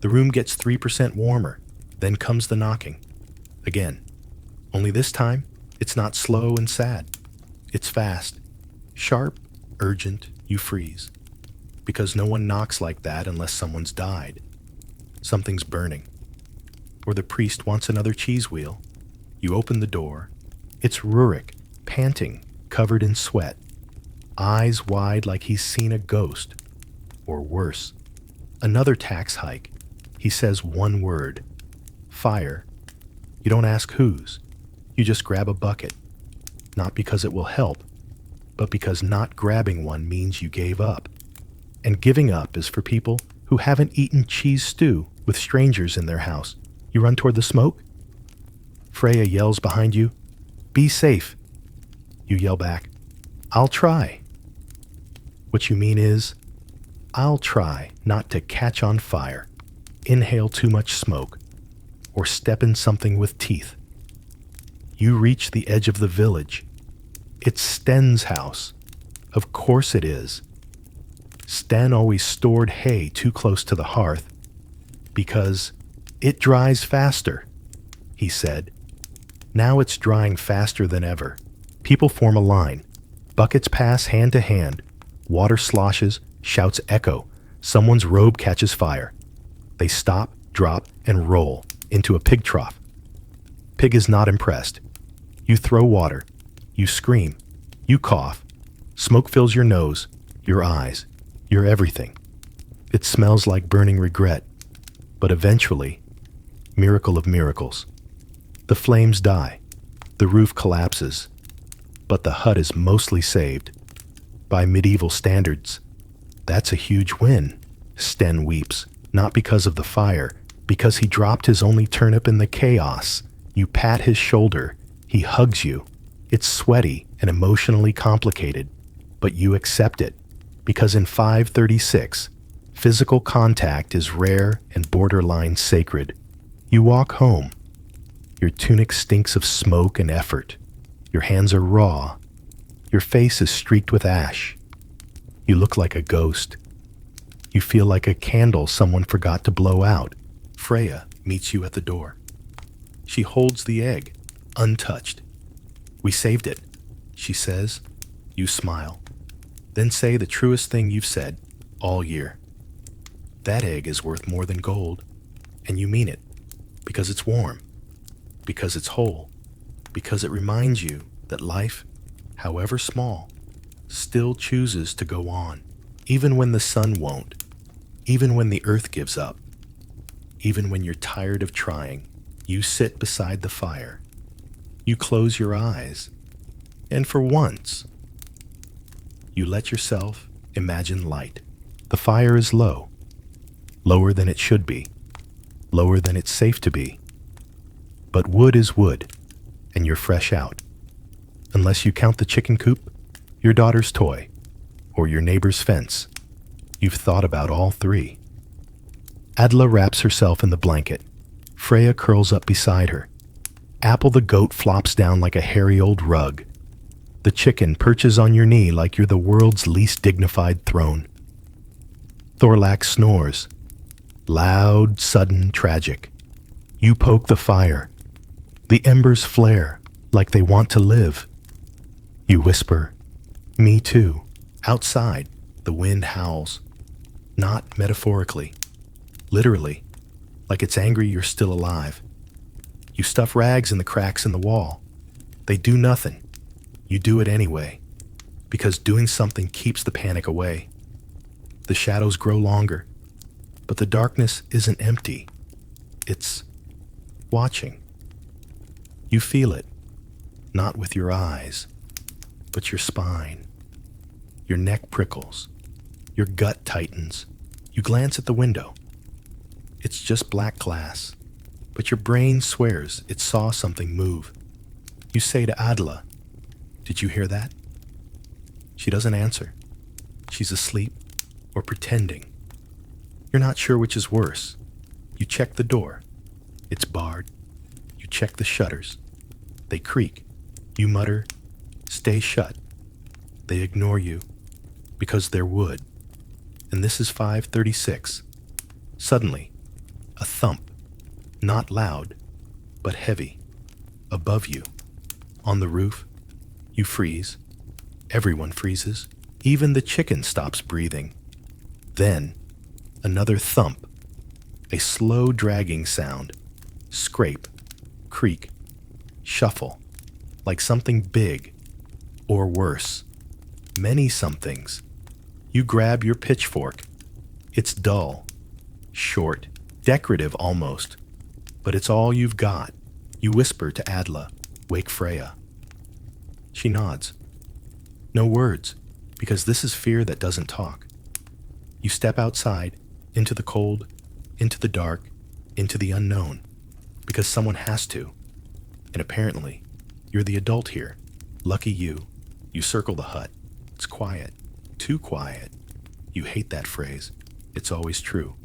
The room gets 3% warmer. Then comes the knocking. Again. Only this time, it's not slow and sad. It's fast. Sharp, urgent, you freeze. Because no one knocks like that unless someone's died. Something's burning. Or the priest wants another cheese wheel. You open the door. It's Rurik, panting, covered in sweat. Eyes wide like he's seen a ghost. Or worse. Another tax hike. He says one word. Fire. You don't ask whose. You just grab a bucket. Not because it will help, but because not grabbing one means you gave up. And giving up is for people who haven't eaten cheese stew with strangers in their house. You run toward the smoke. Freya yells behind you, "Be safe." You yell back, "I'll try." What you mean is, I'll try not to catch on fire, inhale too much smoke, or step in something with teeth. You reach the edge of the village. It's Sten's house. Of course it is. Sten always stored hay too close to the hearth because it dries faster, he said. Now it's drying faster than ever. People form a line. Buckets pass hand to hand. Water sloshes, shouts echo. Someone's robe catches fire. They stop, drop, and roll into a pig trough. Pig is not impressed. You throw water. You scream. You cough. Smoke fills your nose, your eyes, your everything. It smells like burning regret. But eventually, miracle of miracles, the flames die. The roof collapses. But the hut is mostly saved. By medieval standards, that's a huge win. Sten weeps, not because of the fire, because he dropped his only turnip in the chaos. You pat his shoulder. He hugs you. It's sweaty and emotionally complicated, but you accept it, because in 536, physical contact is rare and borderline sacred. You walk home. Your tunic stinks of smoke and effort. Your hands are raw. Your face is streaked with ash. You look like a ghost. You feel like a candle someone forgot to blow out. Freya meets you at the door. She holds the egg, untouched. "We saved it," she says. You smile. Then say the truest thing you've said all year. "That egg is worth more than gold." And you mean it, because it's warm, because it's whole, because it reminds you that life, however small, still chooses to go on, even when the sun won't, even when the earth gives up, even when you're tired of trying. You sit beside the fire. You close your eyes, and for once, you let yourself imagine light. The fire is low, lower than it should be, lower than it's safe to be. But wood is wood, and you're fresh out. Unless you count the chicken coop, your daughter's toy, or your neighbor's fence. You've thought about all three. Adla wraps herself in the blanket. Freya curls up beside her. Apple the goat flops down like a hairy old rug. The chicken perches on your knee like you're the world's least dignified throne. Thorlax snores. Loud, sudden, tragic. You poke the fire. The embers flare like they want to live. You whisper, "Me too." Outside, the wind howls. Not metaphorically. Literally, like it's angry you're still alive. You stuff rags in the cracks in the wall. They do nothing. You do it anyway, because doing something keeps the panic away. The shadows grow longer, but the darkness isn't empty. It's watching. You feel it, not with your eyes, but your spine. Your neck prickles. Your gut tightens. You glance at the window. It's just black glass. but your brain swears it saw something move. You say to Adela, "Did you hear that?" She doesn't answer. She's asleep or pretending. You're not sure which is worse. You check the door. It's barred. You check the shutters. They creak. You mutter, "Stay shut." They ignore you because they're wood. And this is 5:36. Suddenly, a thump, not loud, but heavy, above you. On the roof, you freeze. Everyone freezes. Even the chicken stops breathing. Then, another thump, a slow dragging sound, scrape, creak, shuffle, like something big, or worse, many somethings. You grab your pitchfork. It's dull, short, decorative almost, but it's all you've got. You whisper to Adela, "Wake Freya." She nods. No words, because this is fear that doesn't talk. You step outside, into the cold, into the dark, into the unknown, because someone has to. And apparently, you're the adult here. Lucky you. You circle the hut. It's quiet. Too quiet. You hate that phrase. It's always true.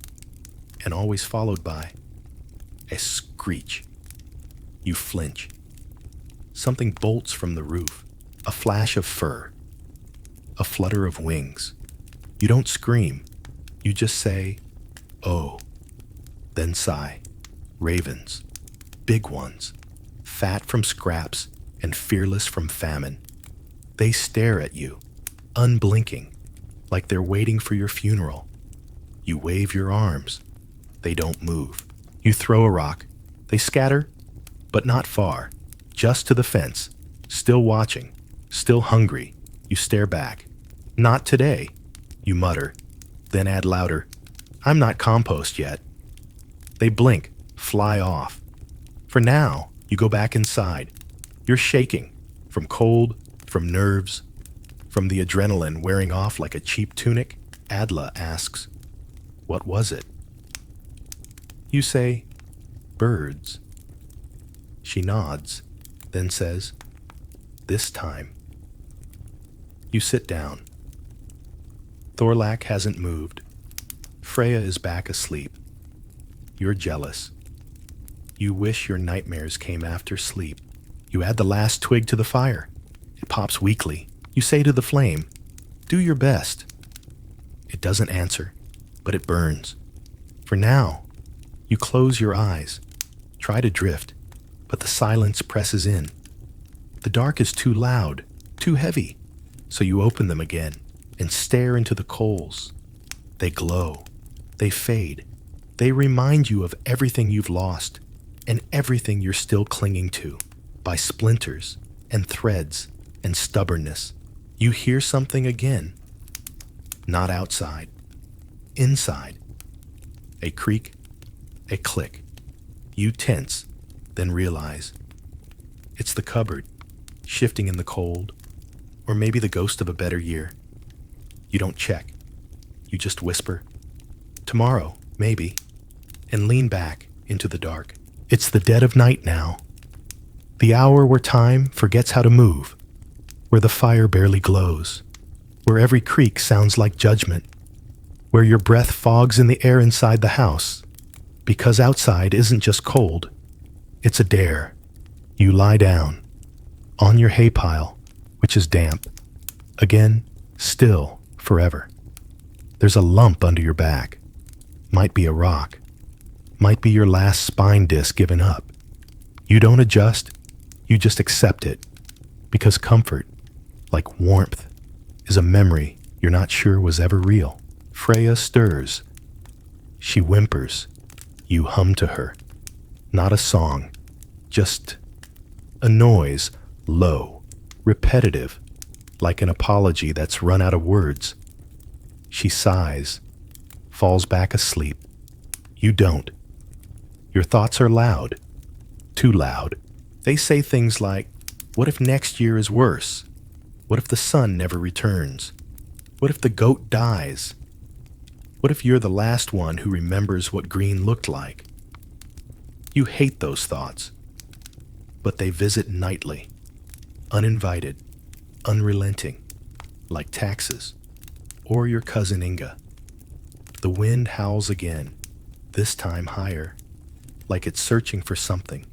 And always followed by a screech. You flinch. Something bolts from the roof. A flash of fur. A flutter of wings. You don't scream. You just say, "Oh." Then sigh. Ravens. Big ones. Fat from scraps and fearless from famine. They stare at you, unblinking, like they're waiting for your funeral. You wave your arms. They don't move. You throw a rock. They scatter, but not far, just to the fence, still watching, still hungry. You stare back. "Not today," you mutter, then add louder, "I'm not compost yet." They blink, fly off. For now, you go back inside. You're shaking, from cold, from nerves, from the adrenaline wearing off like a cheap tunic. Adela asks, "What was it?" You say, "Birds." She nods, then says, "This time." You sit down. Thorlak hasn't moved. Freya is back asleep. You're jealous. You wish your nightmares came after sleep. You add the last twig to the fire. It pops weakly. You say to the flame, "Do your best." It doesn't answer, but it burns. For now, you close your eyes, try to drift, but the silence presses in. The dark is too loud, too heavy, so you open them again and stare into the coals. They glow. They fade. They remind you of everything you've lost and everything you're still clinging to, by splinters and threads and stubbornness. You hear something again. Not outside. Inside. A creak, a click. You tense, then realize it's the cupboard, shifting in the cold, or maybe the ghost of a better year. You don't check. You just whisper, "Tomorrow, maybe," and lean back into the dark. It's the dead of night now. The hour where time forgets how to move, where the fire barely glows, where every creak sounds like judgment, where your breath fogs in the air inside the house, because outside isn't just cold, it's a dare. You lie down, on your hay pile, which is damp, again, still, forever. There's a lump under your back. Might be a rock. Might be your last spine disc given up. You don't adjust, you just accept it, because comfort, like warmth, is a memory you're not sure was ever real. Freya stirs. She whimpers. You hum to her. Not a song, just a noise, low, repetitive, like an apology that's run out of words. She sighs, falls back asleep. You don't. Your thoughts are loud, too loud. They say things like, what if next year is worse? What if the sun never returns? What if the goat dies? What if you're the last one who remembers what green looked like? You hate those thoughts, but they visit nightly, uninvited, unrelenting, like taxes, or your cousin Inga. The wind howls again, this time higher, like it's searching for something.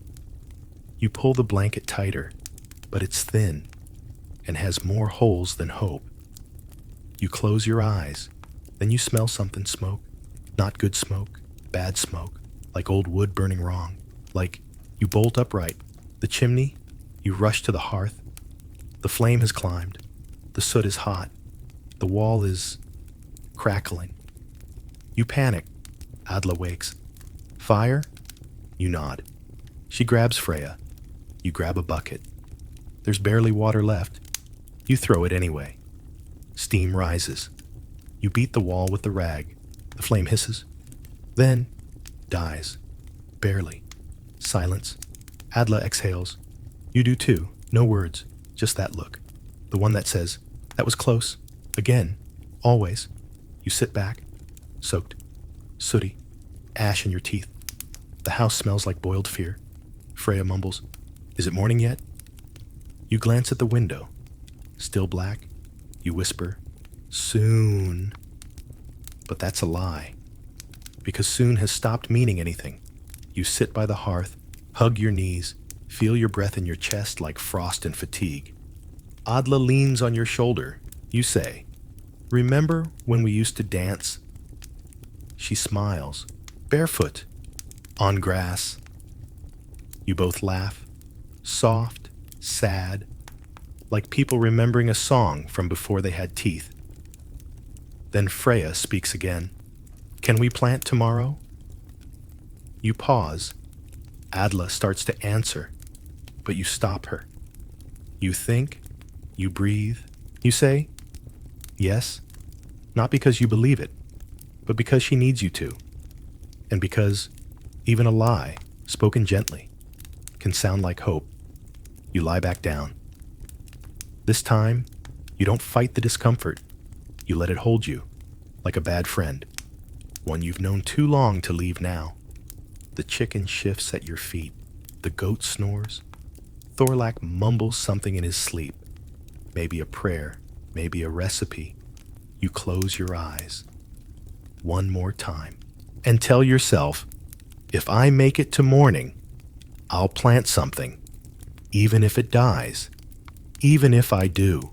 You pull the blanket tighter, but it's thin and has more holes than hope. You close your eyes, then you smell something smoke. Not good smoke, bad smoke, like old wood burning wrong. Like you bolt upright. The chimney, you rush to the hearth. The flame has climbed. The soot is hot. The wall is crackling. You panic. Adla wakes. Fire? You nod. She grabs Freya. You grab a bucket. There's barely water left. You throw it anyway. Steam rises. You beat the wall with the rag. The flame hisses. Then dies. Barely. Silence. Adla exhales. You do too. No words. Just that look. The one that says, that was close. Again. Always. You sit back. Soaked. Sooty. Ash in your teeth. The house smells like boiled fear. Freya mumbles, is it morning yet? You glance at the window. Still black. You whisper, soon. But that's a lie. Because soon has stopped meaning anything. You sit by the hearth, hug your knees, feel your breath in your chest like frost and fatigue. Adla leans on your shoulder. You say, remember when we used to dance? She smiles, barefoot, on grass. You both laugh, soft, sad, like people remembering a song from before they had teeth. Then Freya speaks again. Can we plant tomorrow? You pause. Adla starts to answer, but you stop her. You think, you breathe, you say, yes, not because you believe it, but because she needs you to, and because even a lie, spoken gently, can sound like hope. You lie back down. This time, you don't fight the discomfort. You let it hold you, like a bad friend, one you've known too long to leave now. The chicken shifts at your feet. The goat snores. Thorlak mumbles something in his sleep. Maybe a prayer, maybe a recipe. You close your eyes. One more time. And tell yourself, if I make it to morning, I'll plant something, even if it dies, even if I do,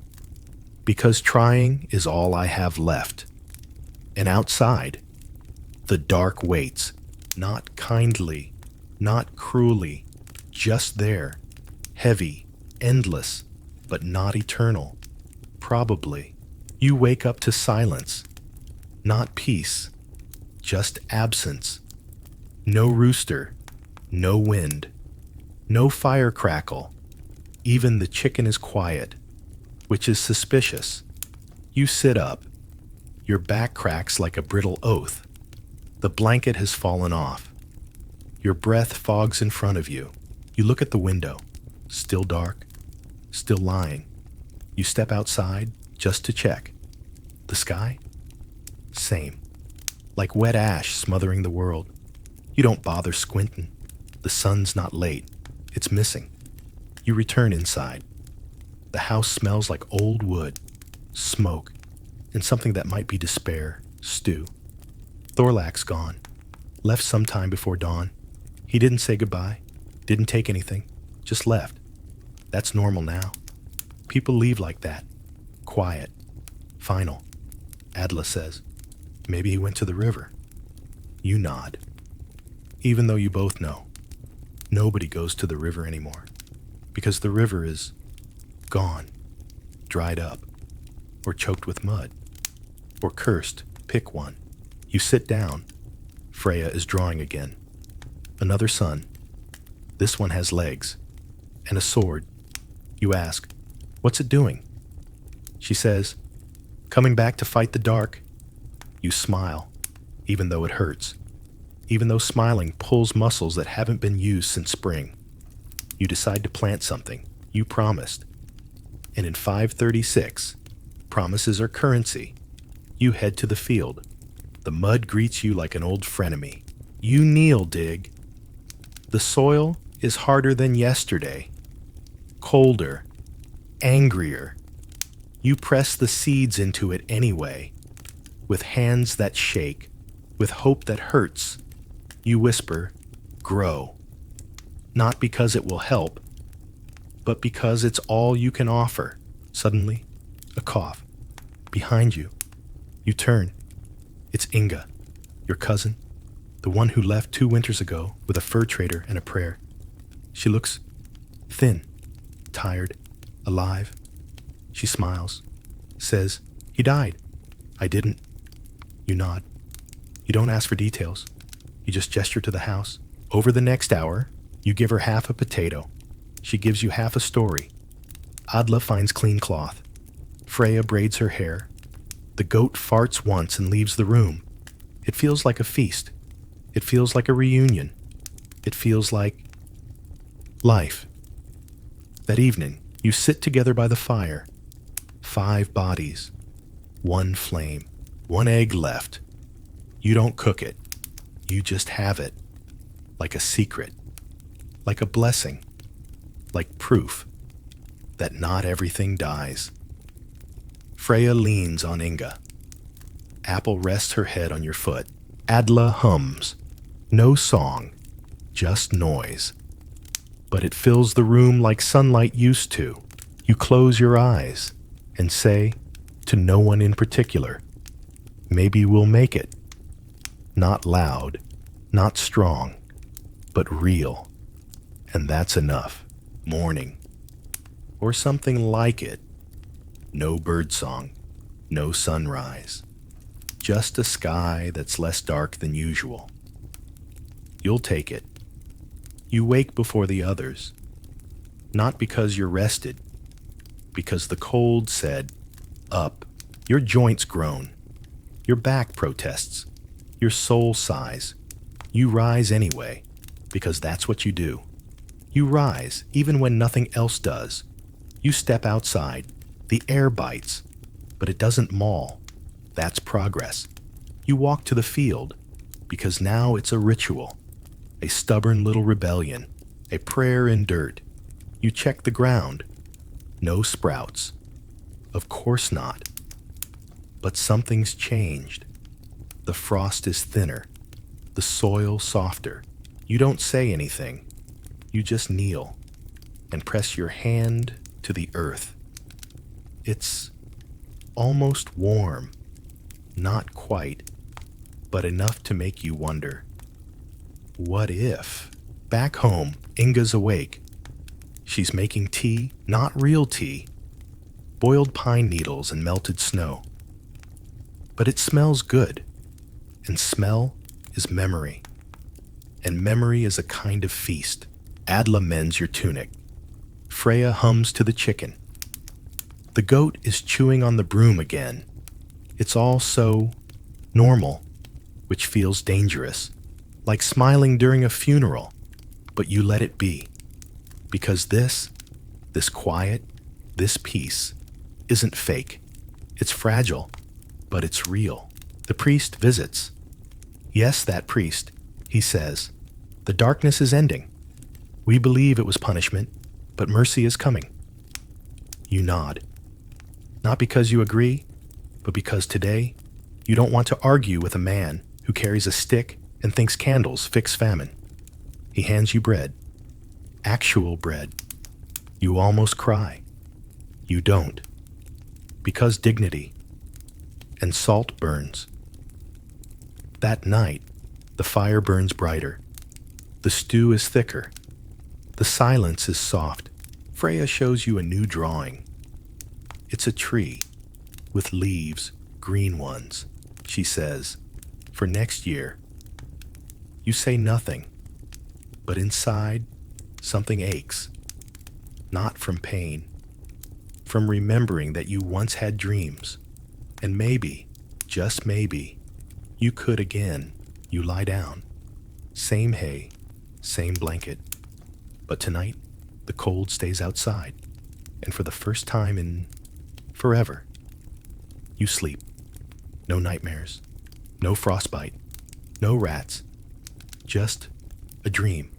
because trying is all I have left. And outside, the dark waits, not kindly, not cruelly, just there, heavy, endless, but not eternal. Probably, you wake up to silence, not peace, just absence. No rooster, no wind, no fire crackle. Even the chicken is quiet, which is suspicious. You sit up. Your back cracks like a brittle oath. The blanket has fallen off. Your breath fogs in front of you. You look at the window. Still dark. Still lying. You step outside just to check. The sky? Same. Like wet ash smothering the world. You don't bother squinting. The sun's not late. It's missing. You return inside. The house smells like old wood, smoke, and something that might be despair, stew. Thorlak's gone. Left some time before dawn. He didn't say goodbye. Didn't take anything. Just left. That's normal now. People leave like that. Quiet. Final. Adla says, maybe he went to the river. You nod. Even though you both know, nobody goes to the river anymore. Because the river is gone, dried up, or choked with mud, or cursed. Pick one. You sit down. Freya is drawing again. Another sun. This one has legs and a sword. You ask, what's it doing? She says, coming back to fight the dark. You smile, even though it hurts, even though smiling pulls muscles that haven't been used since spring. You decide to plant something. You promised. And in 536, promises are currency. You head to the field. The mud greets you like an old frenemy. You kneel, Dig. The soil is harder than yesterday, colder, angrier. You press the seeds into it anyway, with hands that shake, with hope that hurts. You whisper, grow. Not because it will help, but because it's all you can offer. Suddenly, a cough. Behind you. You turn. It's Inga, your cousin, the one who left 2 winters ago with a fur trader and a prayer. She looks thin, tired, alive. She smiles, says, "He died." "I didn't." You nod. You don't ask for details. You just gesture to the house. Over the next hour, you give her half a potato. She gives you half a story. Adla finds clean cloth. Freya braids her hair. The goat farts once and leaves the room. It feels like a feast. It feels like a reunion. It feels like life. That evening, you sit together by the fire. 5 bodies. 1 flame. 1 egg left. You don't cook it. You just have it. Like a secret. Like a blessing. Like proof that not everything dies. Freya leans on Inga. Apple rests her head on your foot. Adla hums. No song, just noise. But it fills the room like sunlight used to. You close your eyes and say, to no one in particular, maybe we'll make it. Not loud, not strong, but real. And that's enough. Morning. Or something like it. No birdsong, no sunrise. Just a sky that's less dark than usual. You'll take it. You wake before the others. Not because you're rested, because the cold said, up. Your joints groan. Your back protests. Your soul sighs. You rise anyway, because that's what you do. You rise even when nothing else does. You step outside. The air bites, but it doesn't maul. That's progress. You walk to the field, because now it's a ritual, a stubborn little rebellion, a prayer in dirt. You check the ground. No sprouts. Of course not. But something's changed. The frost is thinner, the soil softer. You don't say anything. You just kneel and press your hand to the earth. It's almost warm. Not quite, but enough to make you wonder. What if? Back home, Inga's awake. She's making tea, not real tea. Boiled pine needles and melted snow. But it smells good. And smell is memory. And memory is a kind of feast. Adla mends your tunic. Freya hums to the chicken. The goat is chewing on the broom again. It's all so normal, which feels dangerous, like smiling during a funeral, but you let it be. Because this quiet, this peace, isn't fake. It's fragile, but it's real. The priest visits. Yes, that priest, he says, the darkness is ending. We believe it was punishment, but mercy is coming. You nod. Not because you agree, but because today you don't want to argue with a man who carries a stick and thinks candles fix famine. He hands you bread. Actual bread. You almost cry. You don't. Because dignity. And salt burns. That night, the fire burns brighter. The stew is thicker. The silence is soft. Freya shows you a new drawing. It's a tree, with leaves, green ones, she says, for next year. You say nothing, but inside, something aches. Not from pain, from remembering that you once had dreams, and maybe, just maybe, you could again. You lie down. Same hay, same blanket. But tonight, the cold stays outside, and for the first time in forever, you sleep. No nightmares, no frostbite, no rats, just a dream.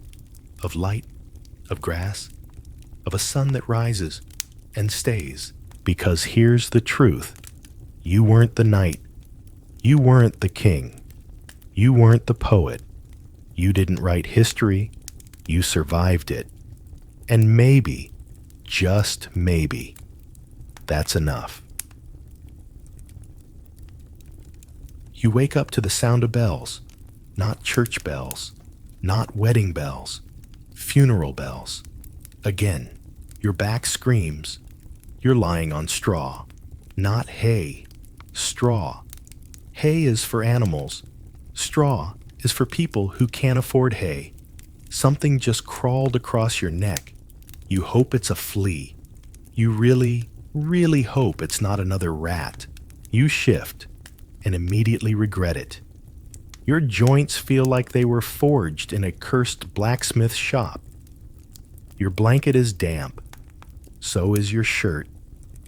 of light, of grass, of a sun that rises and stays. Because here's the truth. You weren't the knight. You weren't the king. You weren't the poet. You didn't write history. You survived it. And maybe, just maybe, that's enough. You wake up to the sound of bells, not church bells, not wedding bells, funeral bells. Again, your back screams. You're lying on straw, not hay, straw. Hay is for animals. Straw is for people who can't afford hay. Something just crawled across your neck. You hope it's a flea. You really, really hope it's not another rat. You shift and immediately regret it. Your joints feel like they were forged in a cursed blacksmith shop. Your blanket is damp. So is your shirt.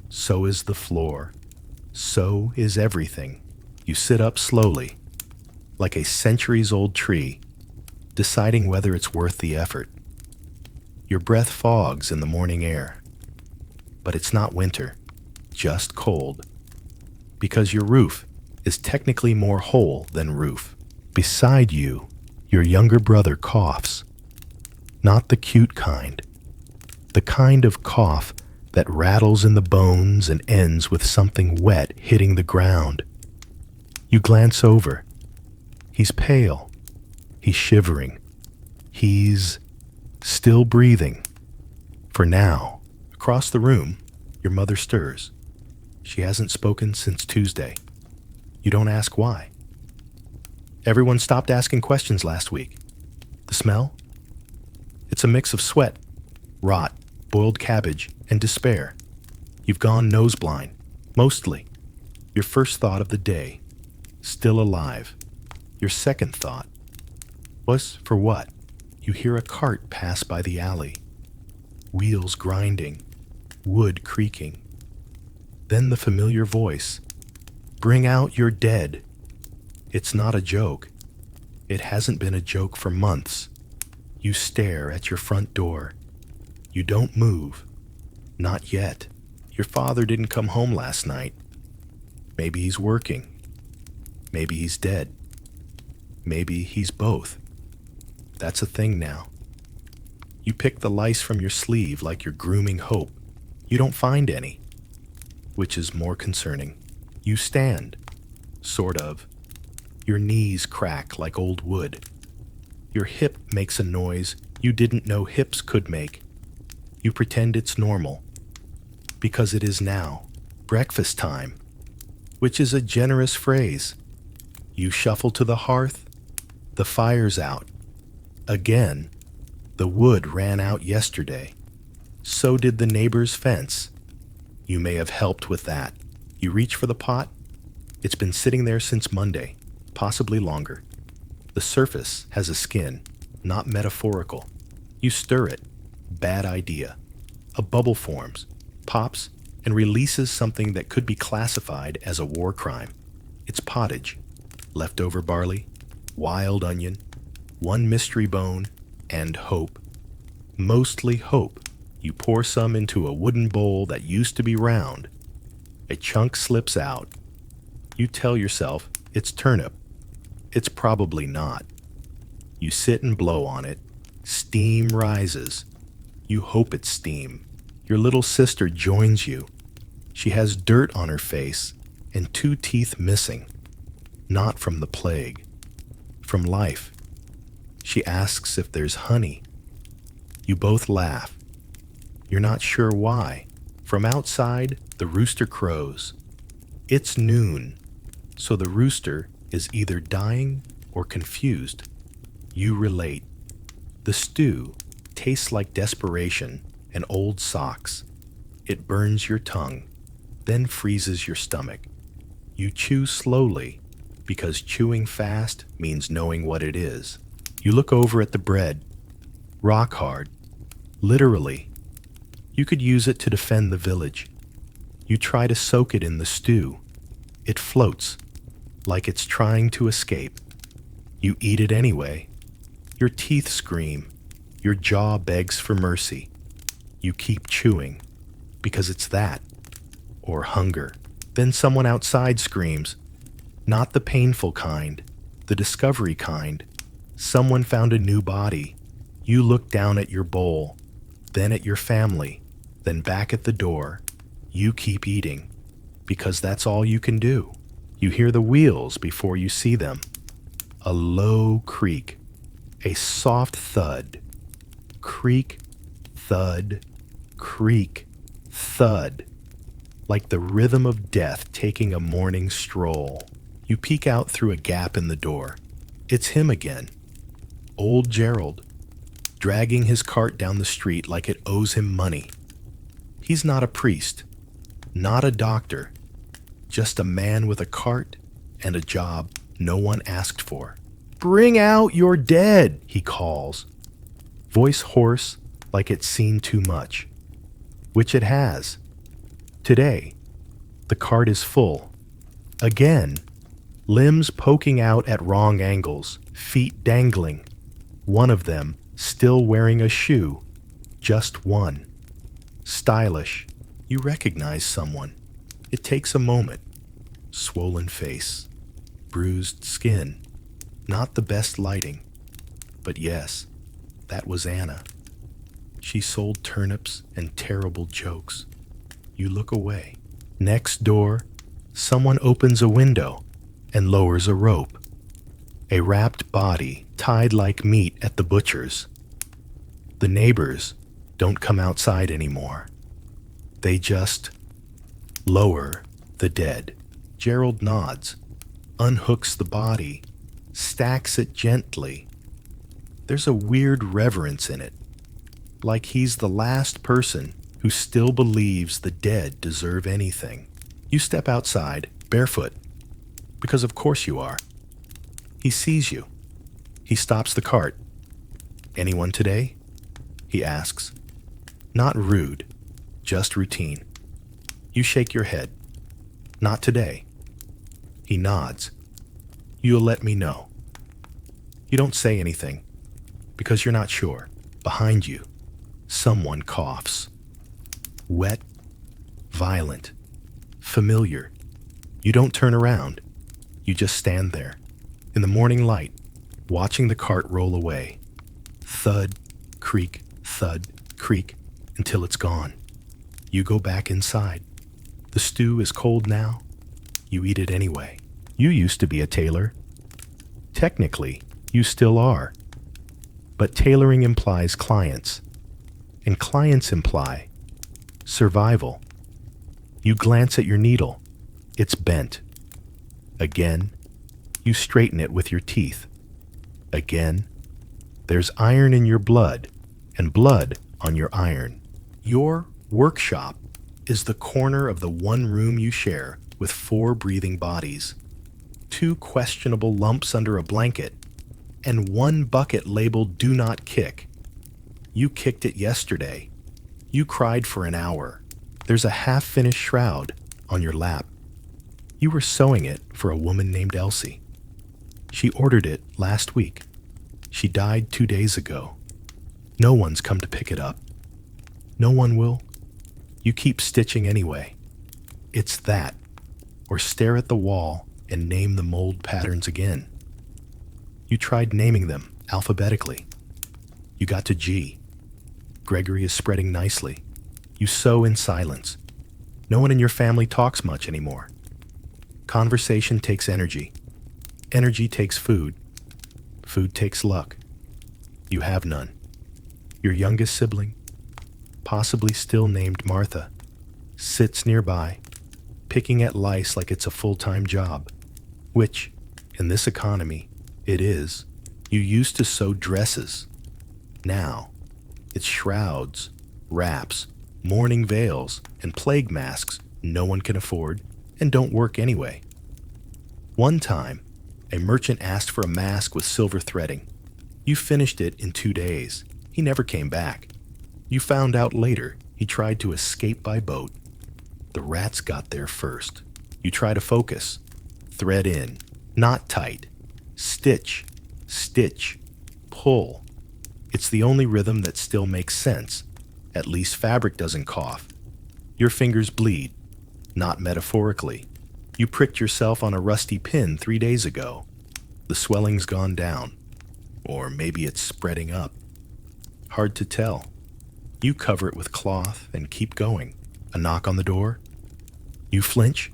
So is the floor. So is everything. You sit up slowly, like a centuries-old tree, deciding whether it's worth the effort. Your breath fogs in the morning air. But it's not winter, just cold. Because your roof is technically more whole than roof. Beside you, your younger brother coughs. Not the cute kind. The kind of cough that rattles in the bones and ends with something wet hitting the ground. You glance over. He's pale. He's shivering. He's still breathing. For now, across the room, your mother stirs. She hasn't spoken since Tuesday. You don't ask why. Everyone stopped asking questions last week. The smell? It's a mix of sweat, rot, boiled cabbage, and despair. You've gone noseblind, mostly. Your first thought of the day, still alive. Your second thought was for what? You hear a cart pass by the alley. Wheels grinding, wood creaking. Then the familiar voice. Bring out your dead. It's not a joke. It hasn't been a joke for months. You stare at your front door. You don't move. Not yet. Your father didn't come home last night. Maybe he's working. Maybe he's dead. Maybe he's both. That's a thing now. You pick the lice from your sleeve like you're grooming hope. You don't find any. Which is more concerning. You stand. Sort of. Your knees crack like old wood. Your hip makes a noise you didn't know hips could make. You pretend it's normal. Because it is now. Breakfast time. Which is a generous phrase. You shuffle to the hearth. The fire's out. Again. The wood ran out yesterday. So did the neighbor's fence. You may have helped with that. You reach for the pot. It's been sitting there since Monday, possibly longer. The surface has a skin, not metaphorical. You stir it. Bad idea. A bubble forms, pops, and releases something that could be classified as a war crime. It's pottage, leftover barley, wild onion, one mystery bone, and hope. Mostly hope. You pour some into a wooden bowl that used to be round. A chunk slips out. You tell yourself it's turnip. It's probably not. You sit and blow on it. Steam rises. You hope it's steam. Your little sister joins you. She has dirt on her face and 2 teeth missing. Not from the plague. From life. She asks if there's honey. You both laugh. You're not sure why. From outside, the rooster crows. It's noon, so the rooster is either dying or confused. You relate. The stew tastes like desperation and old socks. It burns your tongue, then freezes your stomach. You chew slowly, because chewing fast means knowing what it is. You look over at the bread. Rock hard. Literally. You could use it to defend the village. You try to soak it in the stew. It floats, like it's trying to escape. You eat it anyway. Your teeth scream. Your jaw begs for mercy. You keep chewing, because it's that, or hunger. Then someone outside screams, not the painful kind, the discovery kind. Someone found a new body. You look down at your bowl, then at your family, then back at the door. You keep eating, because that's all you can do. You hear the wheels before you see them. A low creak, a soft thud. Creak, thud, creak, thud. Like the rhythm of death taking a morning stroll. You peek out through a gap in the door. It's him again. Old Gerald, dragging his cart down the street like it owes him money. He's not a priest, not a doctor, just a man with a cart and a job no one asked for. Bring out your dead, he calls. Voice hoarse like it's seen too much, which it has. Today, the cart is full. Again, limbs poking out at wrong angles, feet dangling. One of them still wearing a shoe, just one. Stylish, you recognize someone. It takes a moment. Swollen face, bruised skin, not the best lighting. But yes, that was Anna. She sold turnips and terrible jokes. You look away. Next door, someone opens a window and lowers a rope. A wrapped body tied like meat at the butcher's. The neighbors don't come outside anymore. They just lower the dead. Gerald nods, unhooks the body, stacks it gently. There's a weird reverence in it, like he's the last person who still believes the dead deserve anything. You step outside, barefoot, because of course you are. He sees you. He stops the cart. Anyone today? He asks. Not rude, just routine. You shake your head. Not today. He nods. You'll let me know. You don't say anything, because you're not sure. Behind you, someone coughs. Wet, violent, familiar. You don't turn around. You just stand there, in the morning light, watching the cart roll away. Thud, creak, until it's gone. You go back inside. The stew is cold now. You eat it anyway. You used to be a tailor. Technically, you still are. But tailoring implies clients, and clients imply survival. You glance at your needle. It's bent. Again, you straighten it with your teeth. Again, there's iron in your blood, and blood on your iron. Your workshop is the corner of the one room you share with 4 breathing bodies, 2 questionable lumps under a blanket, and 1 bucket labeled "Do Not Kick." You kicked it yesterday. You cried for an hour. There's a half-finished shroud on your lap. You were sewing it for a woman named Elsie. She ordered it last week. She died 2 days ago. No one's come to pick it up. No one will. You keep stitching anyway. It's that, or stare at the wall and name the mold patterns again. You tried naming them alphabetically. You got to G. Gregory is spreading nicely. You sew in silence. No one in your family talks much anymore. Conversation takes energy. Energy takes food. Food takes luck. You have none. Your youngest sibling, possibly still named Martha, sits nearby, picking at lice like it's a full-time job, which, in this economy, it is. You used to sew dresses. Now, it's shrouds, wraps, mourning veils, and plague masks no one can afford and don't work anyway. One time, a merchant asked for a mask with silver threading. You finished it in 2 days. He never came back. You found out later he tried to escape by boat. The rats got there first. You try to focus. Thread in. Knot tight. Stitch. Stitch. Pull. It's the only rhythm that still makes sense. At least fabric doesn't cough. Your fingers bleed, not metaphorically. You pricked yourself on a rusty pin 3 days ago. The swelling's gone down. Or maybe it's spreading up. Hard to tell. You cover it with cloth and keep going. A knock on the door. You flinch.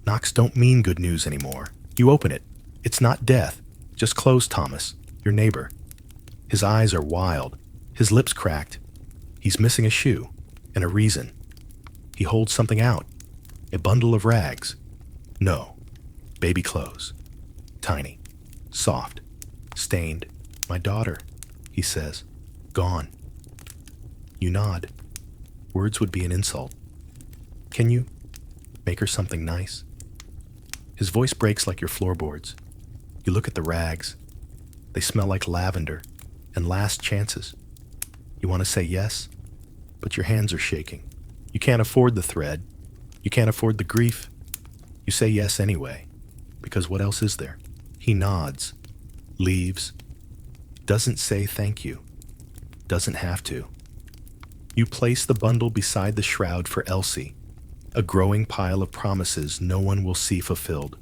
Knocks don't mean good news anymore. You open it. It's not death. Just close, Thomas, your neighbor. His eyes are wild. His lips cracked. He's missing a shoe and a reason. He holds something out. A bundle of rags. No. Baby clothes. Tiny. Soft. Stained. My daughter, he says. Gone. You nod. Words would be an insult. Can you make her something nice? His voice breaks like your floorboards. You look at the rags. They smell like lavender and last chances. You want to say yes, but your hands are shaking. You can't afford the thread. You can't afford the grief. You say yes anyway, because what else is there? He nods, leaves, doesn't say thank you, doesn't have to. You place the bundle beside the shroud for Elsie, a growing pile of promises no one will see fulfilled.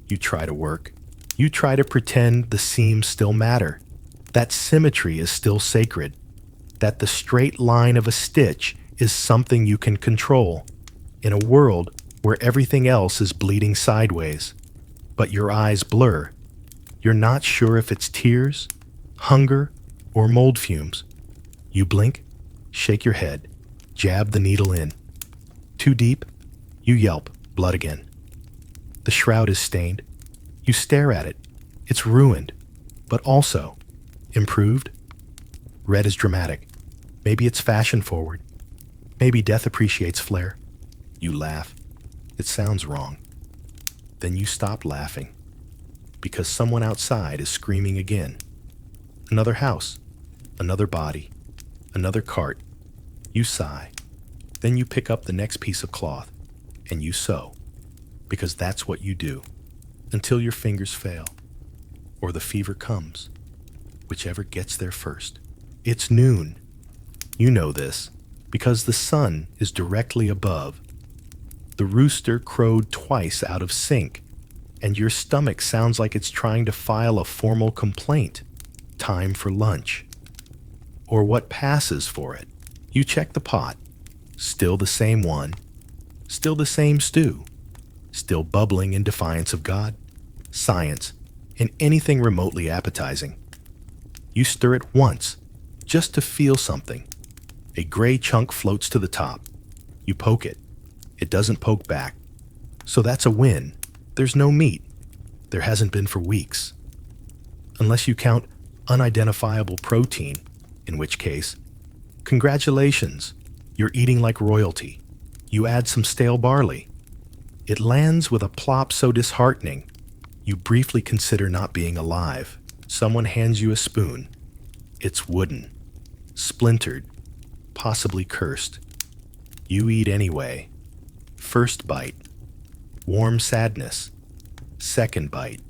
You try to work. You try to pretend the seams still matter, that symmetry is still sacred, that the straight line of a stitch is something you can control in a world where everything else is bleeding sideways. But your eyes blur. You're not sure if it's tears, hunger, or mold fumes. You blink, shake your head, jab the needle in. Too deep, you yelp, blood again. The shroud is stained. You stare at it. It's ruined, but also improved. Red is dramatic. Maybe it's fashion forward. Maybe death appreciates flair. You laugh. It sounds wrong. Then you stop laughing because someone outside is screaming again. Another house, another body, another cart. You sigh. Then you pick up the next piece of cloth and you sew, because that's what you do, until your fingers fail or the fever comes, whichever gets there first. It's noon. You know this because the sun is directly above. The rooster crowed twice out of sync, and your stomach sounds like it's trying to file a formal complaint. Time for lunch. Or what passes for it. You check the pot. Still the same one. Still the same stew. Still bubbling in defiance of God, science, and anything remotely appetizing. You stir it once, just to feel something. A gray chunk floats to the top. You poke it. It doesn't poke back. So that's a win. There's no meat. There hasn't been for weeks. Unless you count unidentifiable protein, in which case, congratulations, you're eating like royalty. You add some stale barley. It lands with a plop so disheartening, you briefly consider not being alive. Someone hands you a spoon. It's wooden, splintered, possibly cursed. You eat anyway. First bite, warm sadness. Second bite,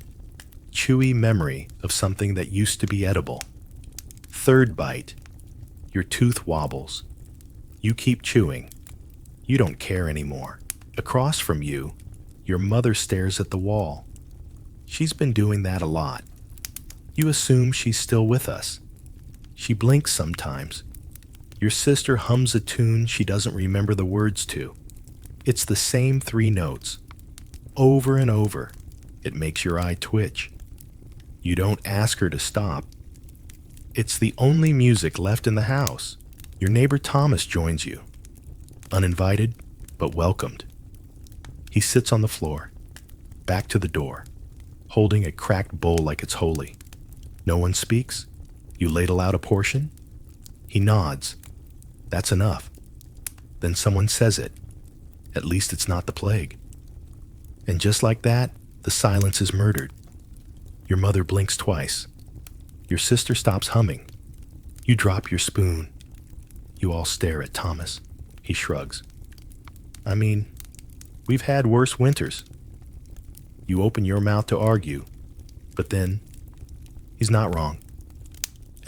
chewy memory of something that used to be edible. Third bite, your tooth wobbles. You keep chewing. You don't care anymore. Across from you, your mother stares at the wall. She's been doing that a lot. You assume she's still with us. She blinks sometimes. Your sister hums a tune she doesn't remember the words to. It's the same 3 notes. Over and over. It makes your eye twitch. You don't ask her to stop. It's the only music left in the house. Your neighbor Thomas joins you. Uninvited, but welcomed. He sits on the floor, back to the door, holding a cracked bowl like it's holy. No one speaks. You ladle out a portion. He nods. That's enough. Then someone says it. At least it's not the plague. And just like that, the silence is murdered. Your mother blinks twice. Your sister stops humming. You drop your spoon. You all stare at Thomas. He shrugs. I mean, we've had worse winters. You open your mouth to argue, but then he's not wrong.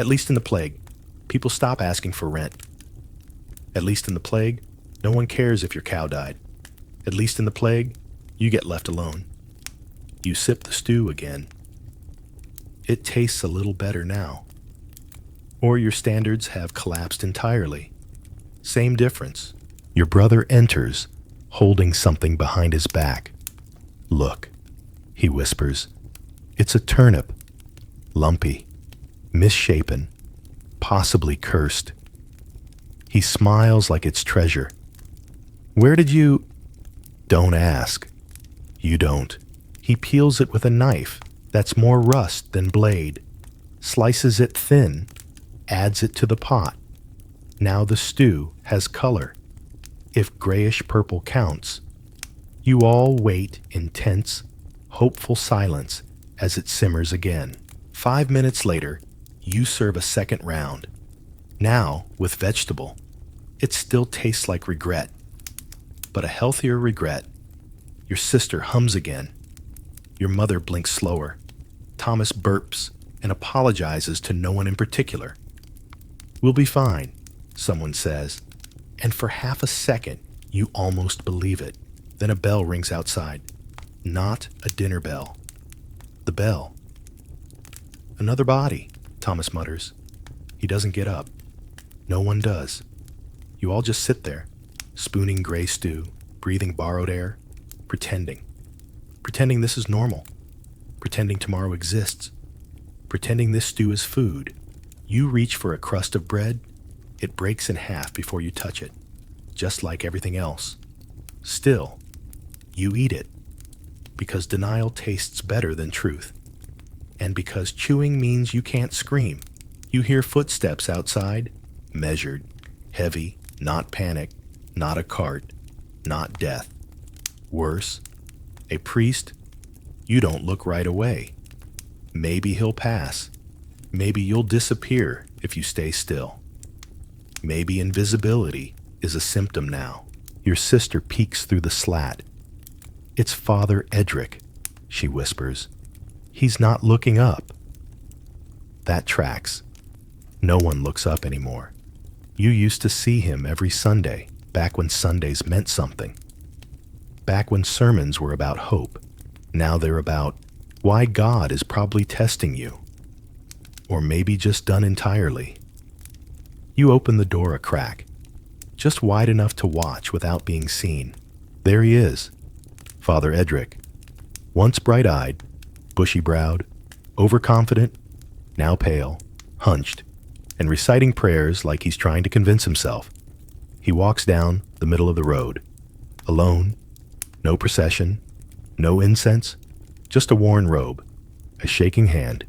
At least in the plague, people stop asking for rent. At least in the plague, no one cares if your cow died. At least in the plague, you get left alone. You sip the stew again. It tastes a little better now. Or your standards have collapsed entirely. Same difference. Your brother enters, holding something behind his back. Look, he whispers. It's a turnip. Lumpy, misshapen, possibly cursed. He smiles like it's treasure. Where did you... Don't ask. You don't. He peels it with a knife that's more rust than blade, slices it thin, adds it to the pot. Now the stew has color, if grayish-purple counts. You all wait in tense, hopeful silence as it simmers again. 5 minutes later, you serve a second round. Now, with vegetable. It still tastes like regret, but a healthier regret. Your sister hums again. Your mother blinks slower. Thomas burps and apologizes to no one in particular. We'll be fine, someone says, and for half a second, you almost believe it. Then a bell rings outside. Not a dinner bell. The bell. Another body, Thomas mutters. He doesn't get up. No one does. You all just sit there, spooning gray stew, breathing borrowed air, pretending. Pretending this is normal. Pretending tomorrow exists. Pretending this stew is food. You reach for a crust of bread. It breaks in half before you touch it, just like everything else. Still, you eat it, because denial tastes better than truth. And because chewing means you can't scream. You hear footsteps outside, measured, heavy, not panic, not a cart, not death. Worse, a priest. You don't look right away. Maybe he'll pass. Maybe you'll disappear if you stay still. Maybe invisibility is a symptom now. Your sister peeks through the slat. It's Father Edric, she whispers. He's not looking up. That tracks. No one looks up anymore. You used to see him every Sunday, back when Sundays meant something. Back when sermons were about hope. Now they're about why God is probably testing you. Or maybe just done entirely. You open the door a crack, just wide enough to watch without being seen. There he is, Father Edric. Once bright-eyed, bushy-browed, overconfident, now pale, hunched, and reciting prayers like he's trying to convince himself. He walks down the middle of the road, alone, no procession, no incense, just a worn robe, a shaking hand,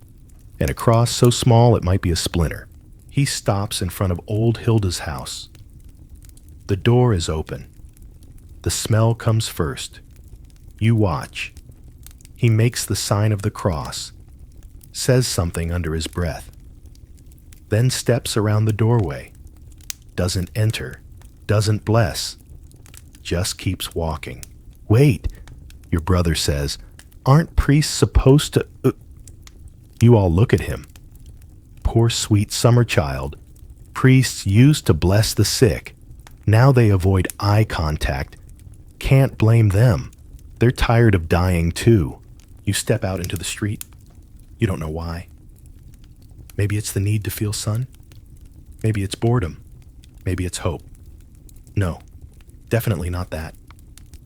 and a cross so small it might be a splinter. He stops in front of old Hilda's house. The door is open. The smell comes first. You watch. He makes the sign of the cross, says something under his breath, then steps around the doorway, doesn't enter, doesn't bless, just keeps walking. Wait, your brother says, aren't priests supposed to... You all look at him. Poor sweet summer child. Priests used to bless the sick. Now they avoid eye contact. Can't blame them. They're tired of dying too. You step out into the street. You don't know why. Maybe it's the need to feel sun. Maybe it's boredom. Maybe it's hope. No, definitely not that.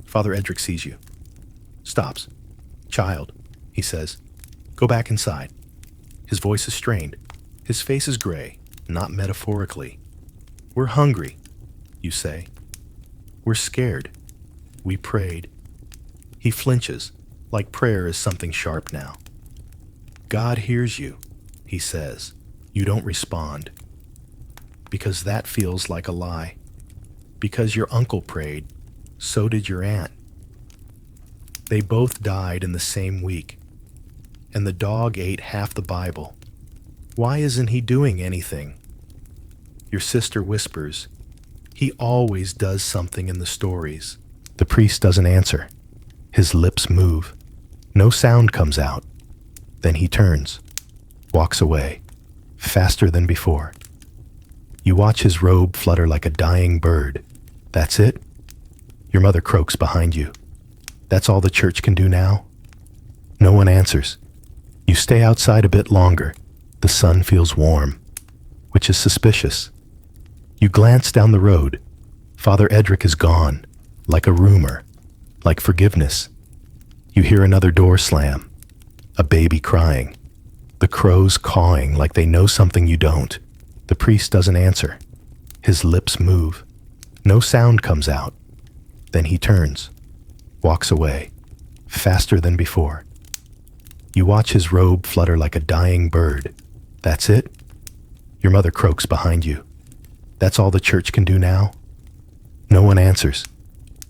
Father Edric sees you. Stops. Child, he says, go back inside. His voice is strained. His face is gray, not metaphorically. We're hungry, you say. We're scared. We prayed. He flinches, like prayer is something sharp now. God hears you, he says. You don't respond. Because that feels like a lie. Because your uncle prayed, so did your aunt. They both died in the same week, and the dog ate half the Bible. Why isn't he doing anything? Your sister whispers, he always does something in the stories. The priest doesn't answer. His lips move. No sound comes out. Then he turns, walks away, faster than before. You watch his robe flutter like a dying bird. That's it? Your mother croaks behind you. That's all the church can do now? No one answers. You stay outside a bit longer. The sun feels warm, which is suspicious. You glance down the road. Father Edric is gone, like a rumor, like forgiveness. You hear another door slam, a baby crying, the crows cawing like they know something you don't. The priest doesn't answer. His lips move. No sound comes out. Then he turns, walks away, faster than before. You watch his robe flutter like a dying bird. That's it? Your mother croaks behind you. That's all the church can do now? No one answers.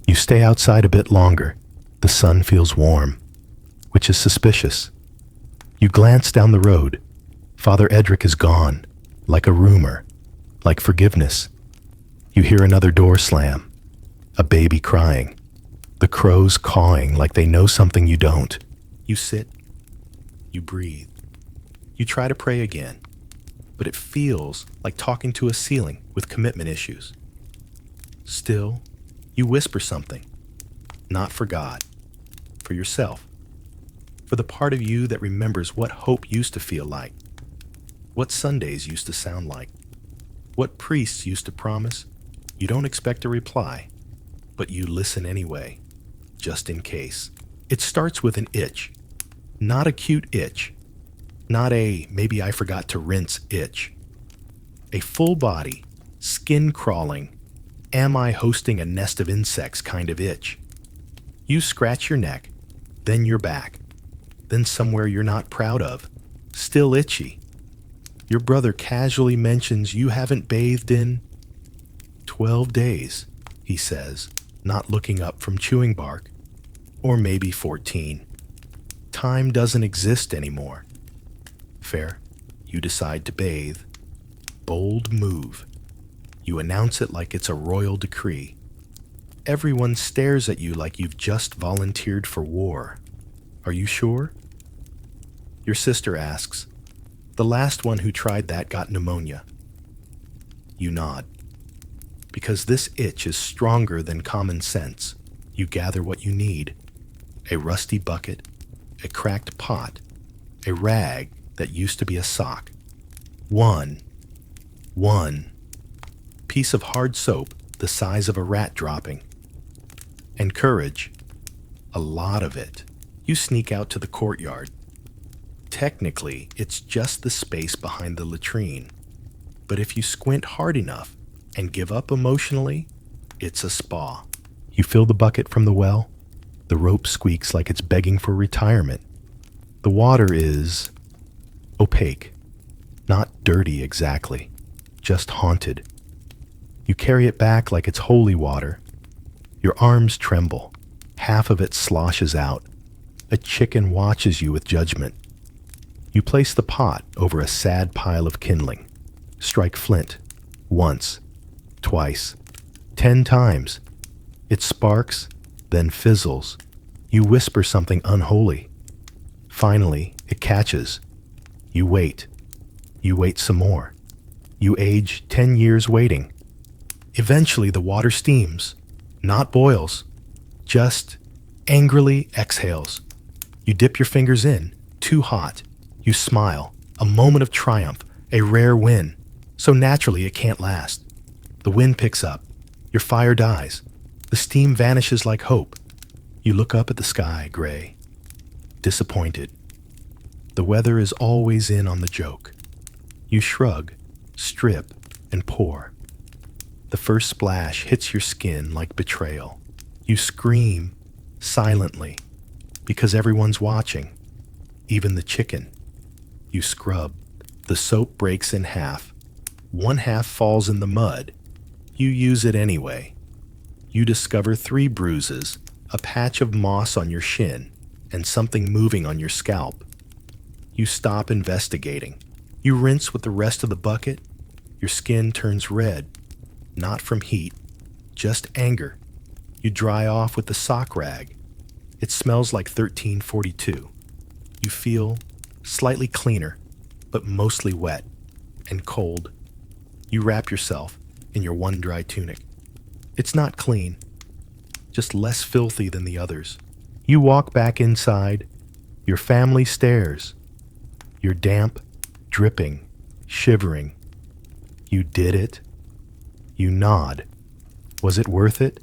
You stay outside a bit longer. The sun feels warm, which is suspicious. You glance down the road. Father Edric is gone, like a rumor, like forgiveness. You hear another door slam, a baby crying, the crows cawing like they know something you don't. You sit, you breathe. You try to pray again, but it feels like talking to a ceiling with commitment issues. Still, you whisper something, not for God, for yourself, for the part of you that remembers what hope used to feel like, what Sundays used to sound like, what priests used to promise. You don't expect a reply, but you listen anyway, just in case. It starts with an itch, not a cute itch, not a maybe I forgot to rinse itch. A full body, skin crawling, am I hosting a nest of insects kind of itch. You scratch your neck, then your back, then somewhere you're not proud of, still itchy. Your brother casually mentions you haven't bathed in 12 days, he says, not looking up from chewing bark. Or maybe 14. Time doesn't exist anymore. Fair, you decide to bathe. Bold move. You announce it like it's a royal decree. Everyone stares at you like you've just volunteered for war. Are you sure? Your sister asks, the last one who tried that got pneumonia. You nod. Because this itch is stronger than common sense, you gather what you need. A rusty bucket, a cracked pot, a rag that used to be a sock. One piece of hard soap the size of a rat dropping. And courage, a lot of it. You sneak out to the courtyard. Technically, it's just the space behind the latrine. But if you squint hard enough and give up emotionally, it's a spa. You fill the bucket from the well. The rope squeaks like it's begging for retirement. The water is opaque, not dirty exactly, just haunted. You carry it back like it's holy water. Your arms tremble. Half of it sloshes out. A chicken watches you with judgment. You place the pot over a sad pile of kindling. Strike flint. Once. Twice. 10 times. It sparks, then fizzles. You whisper something unholy. Finally, it catches. You wait. You wait some more. You age 10 years waiting. Eventually, the water steams, not boils, just angrily exhales. You dip your fingers in, too hot. You smile, a moment of triumph, a rare win. So naturally, it can't last. The wind picks up. Your fire dies. The steam vanishes like hope. You look up at the sky, gray, disappointed. The weather is always in on the joke. You shrug, strip, and pour. The first splash hits your skin like betrayal. You scream, silently, because everyone's watching, even the chicken. You scrub. The soap breaks in half. One half falls in the mud. You use it anyway. You discover 3 bruises, a patch of moss on your shin, and something moving on your scalp. You stop investigating. You rinse with the rest of the bucket. Your skin turns red, not from heat, just anger. You dry off with the sock rag. It smells like 1342. You feel slightly cleaner, but mostly wet. and cold. You wrap yourself in your one dry tunic. It's not clean, just less filthy than the others. You walk back inside. Your family stares. You're damp, dripping, shivering. You did it. You nod. Was it worth it?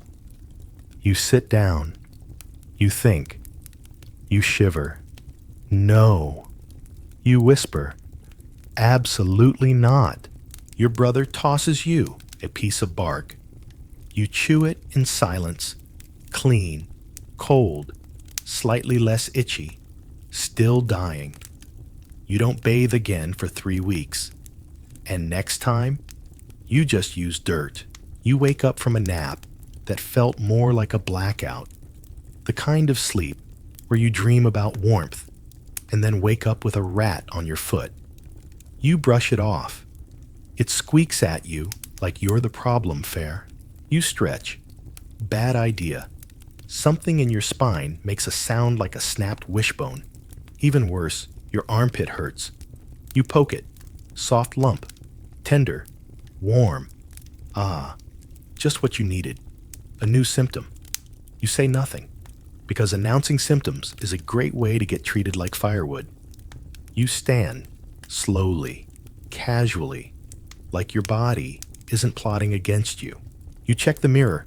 You sit down. You think. You shiver. No. You whisper. Absolutely not. Your brother tosses you a piece of bark. You chew it in silence. Clean, cold, slightly less itchy, still dying. You don't bathe again for 3 weeks. And next time, you just use dirt. You wake up from a nap that felt more like a blackout. The kind of sleep where you dream about warmth and then wake up with a rat on your foot. You brush it off. It squeaks at you like you're the problem fare. You stretch. Bad idea. Something in your spine makes a sound like a snapped wishbone. Even worse, your armpit hurts. You poke it. Soft lump. Tender. Warm. Ah, just what you needed. A new symptom. You say nothing, because announcing symptoms is a great way to get treated like firewood. You stand, slowly, casually, like your body isn't plotting against you. You check the mirror.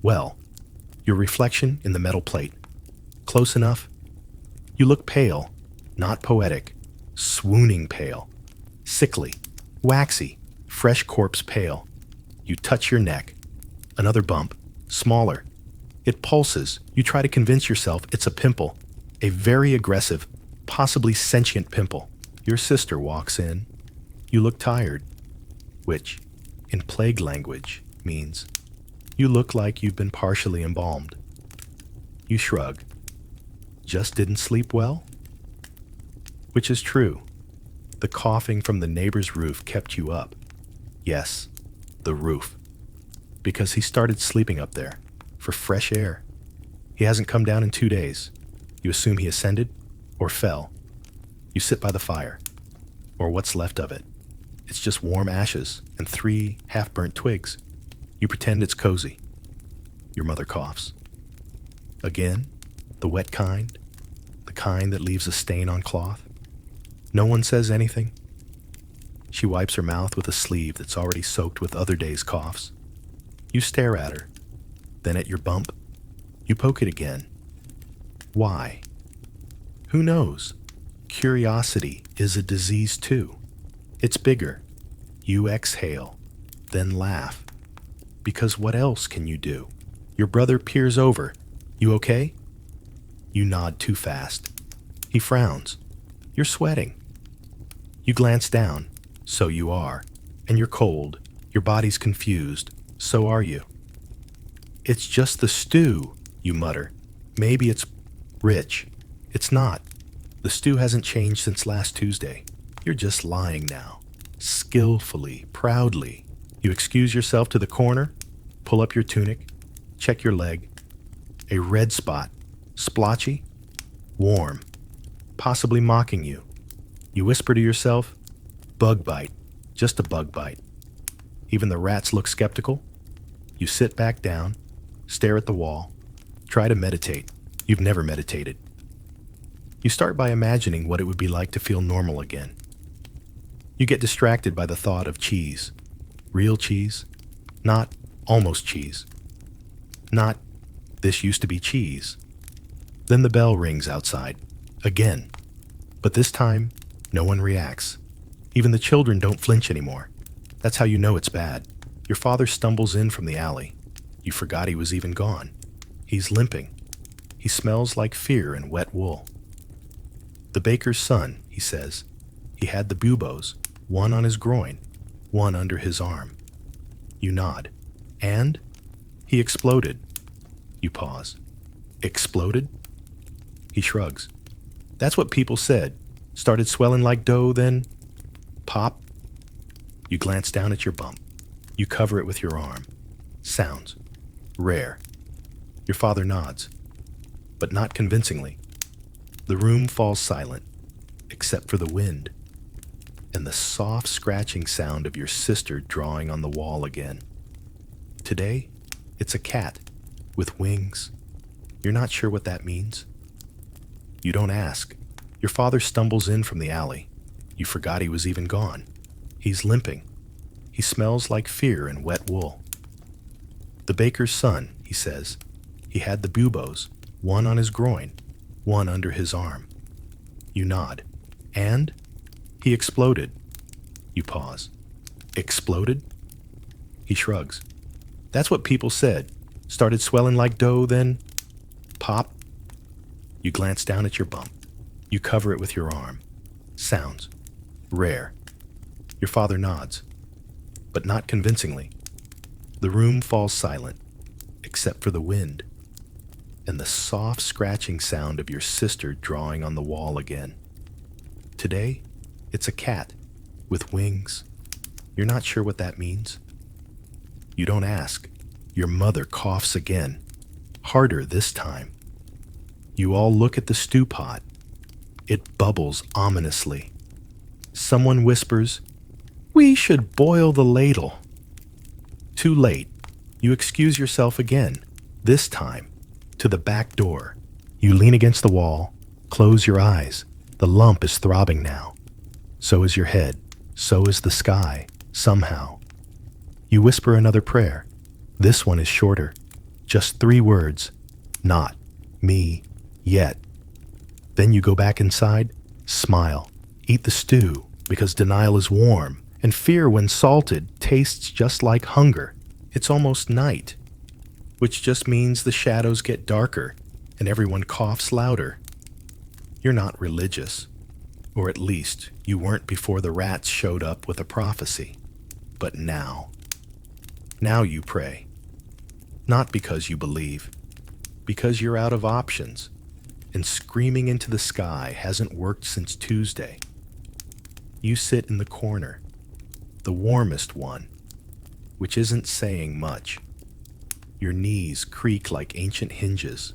Well, your reflection in the metal plate. Close enough? You look pale, not poetic, swooning pale, sickly, waxy, fresh corpse pale. You touch your neck. Another bump, smaller. It pulses. You try to convince yourself it's a pimple, a very aggressive, possibly sentient pimple. Your sister walks in. You look tired, which, in plague language, means you look like you've been partially embalmed. You shrug. Just didn't sleep well? Which is true. The coughing from the neighbor's roof kept you up. Yes, the roof. Because he started sleeping up there, for fresh air. He hasn't come down in 2 days. You assume he ascended or fell. You sit by the fire, or what's left of it. It's just warm ashes and 3 half-burnt twigs. You pretend it's cozy. Your mother coughs. Again, the wet kind, the kind that leaves a stain on cloth. No one says anything. She wipes her mouth with a sleeve that's already soaked with other days' coughs. You stare at her, then at your bump. You poke it again. Why? Who knows? Curiosity is a disease too. It's bigger. You exhale, then laugh. Because what else can you do? Your brother peers over. You okay? You nod too fast. He frowns. You're sweating. You glance down. So you are. And you're cold. Your body's confused. So are you. It's just the stew, you mutter. Maybe it's rich. It's not. The stew hasn't changed since last Tuesday. You're just lying now. Skillfully, proudly. You excuse yourself to the corner, pull up your tunic, check your leg. A red spot. Splotchy. Warm. Possibly mocking you. You whisper to yourself, bug bite. Just a bug bite. Even the rats look skeptical. You sit back down, stare at the wall, try to meditate. You've never meditated. You start by imagining what it would be like to feel normal again. You get distracted by the thought of cheese. Real cheese, not almost cheese. Not this used to be cheese. Then the bell rings outside, again. But this time, no one reacts. Even the children don't flinch anymore. That's how you know it's bad. Your father stumbles in from the alley. You forgot he was even gone. He's limping. He smells like fear and wet wool. The baker's son, he says. He had the buboes, one on his groin, one under his arm. You nod. And? He exploded. You pause. Exploded? He shrugs. That's what people said. Started swelling like dough, then pop. You glance down at your bump. You cover it with your arm. Sounds. Rare. Your father nods, but not convincingly. The room falls silent, except for the wind. and the soft scratching sound of your sister drawing on the wall again. Today, it's a cat with wings. You're not sure what that means. You don't ask. Your father stumbles in from the alley. You forgot he was even gone. He's limping. He smells like fear and wet wool. The baker's son, he says. He had the buboes, one on his groin, one under his arm. You nod. And? He exploded. You pause. Exploded? He shrugs. That's what people said. Started swelling like dough, then pop. You glance down at your bump. You cover it with your arm. Sounds. Rare. Your father nods, but not convincingly. The room falls silent, except for the wind and the soft scratching sound of your sister drawing on the wall again. Today, it's a cat with wings. You're not sure what that means. You don't ask. Your mother coughs again, harder this time. You all look at the stew pot. It bubbles ominously. Someone whispers, "We should boil the ladle." Too late. You excuse yourself again, this time, to the back door. You lean against the wall, close your eyes. The lump is throbbing now. So is your head. So is the sky, somehow. You whisper another prayer. This one is shorter. Just 3 words. Not me yet. Then you go back inside, smile, eat the stew, because denial is warm, and fear, when salted, tastes just like hunger. It's almost night, which just means the shadows get darker and everyone coughs louder. You're not religious, or at least you weren't before the rats showed up with a prophecy. But now you pray. Not because you believe, because you're out of options, and screaming into the sky hasn't worked since Tuesday. You sit in the corner, the warmest one, which isn't saying much. Your knees creak like ancient hinges.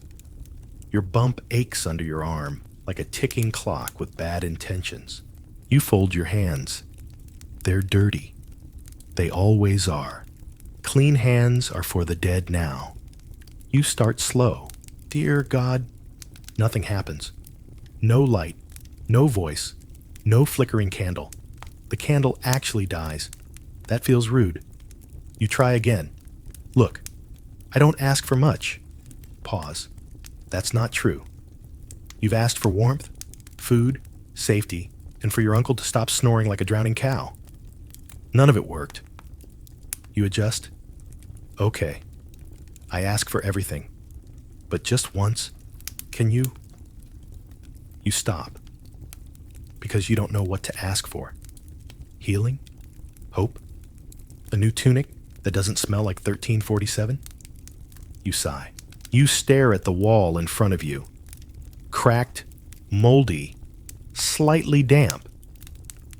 Your bump aches under your arm like a ticking clock with bad intentions. You fold your hands. They're dirty. They always are. Clean hands are for the dead now. You start slow. Dear God. Nothing happens. No light, no voice, no flickering candle. The candle actually dies. That feels rude. You try again. Look, I don't ask for much. Pause. That's not true. You've asked for warmth, food, safety, and for your uncle to stop snoring like a drowning cow. None of it worked. You adjust. Okay. I ask for everything. But just once, can you? You stop. Because you don't know what to ask for. Healing? Hope? A new tunic that doesn't smell like 1347? You sigh. You stare at the wall in front of you. Cracked, moldy, slightly damp.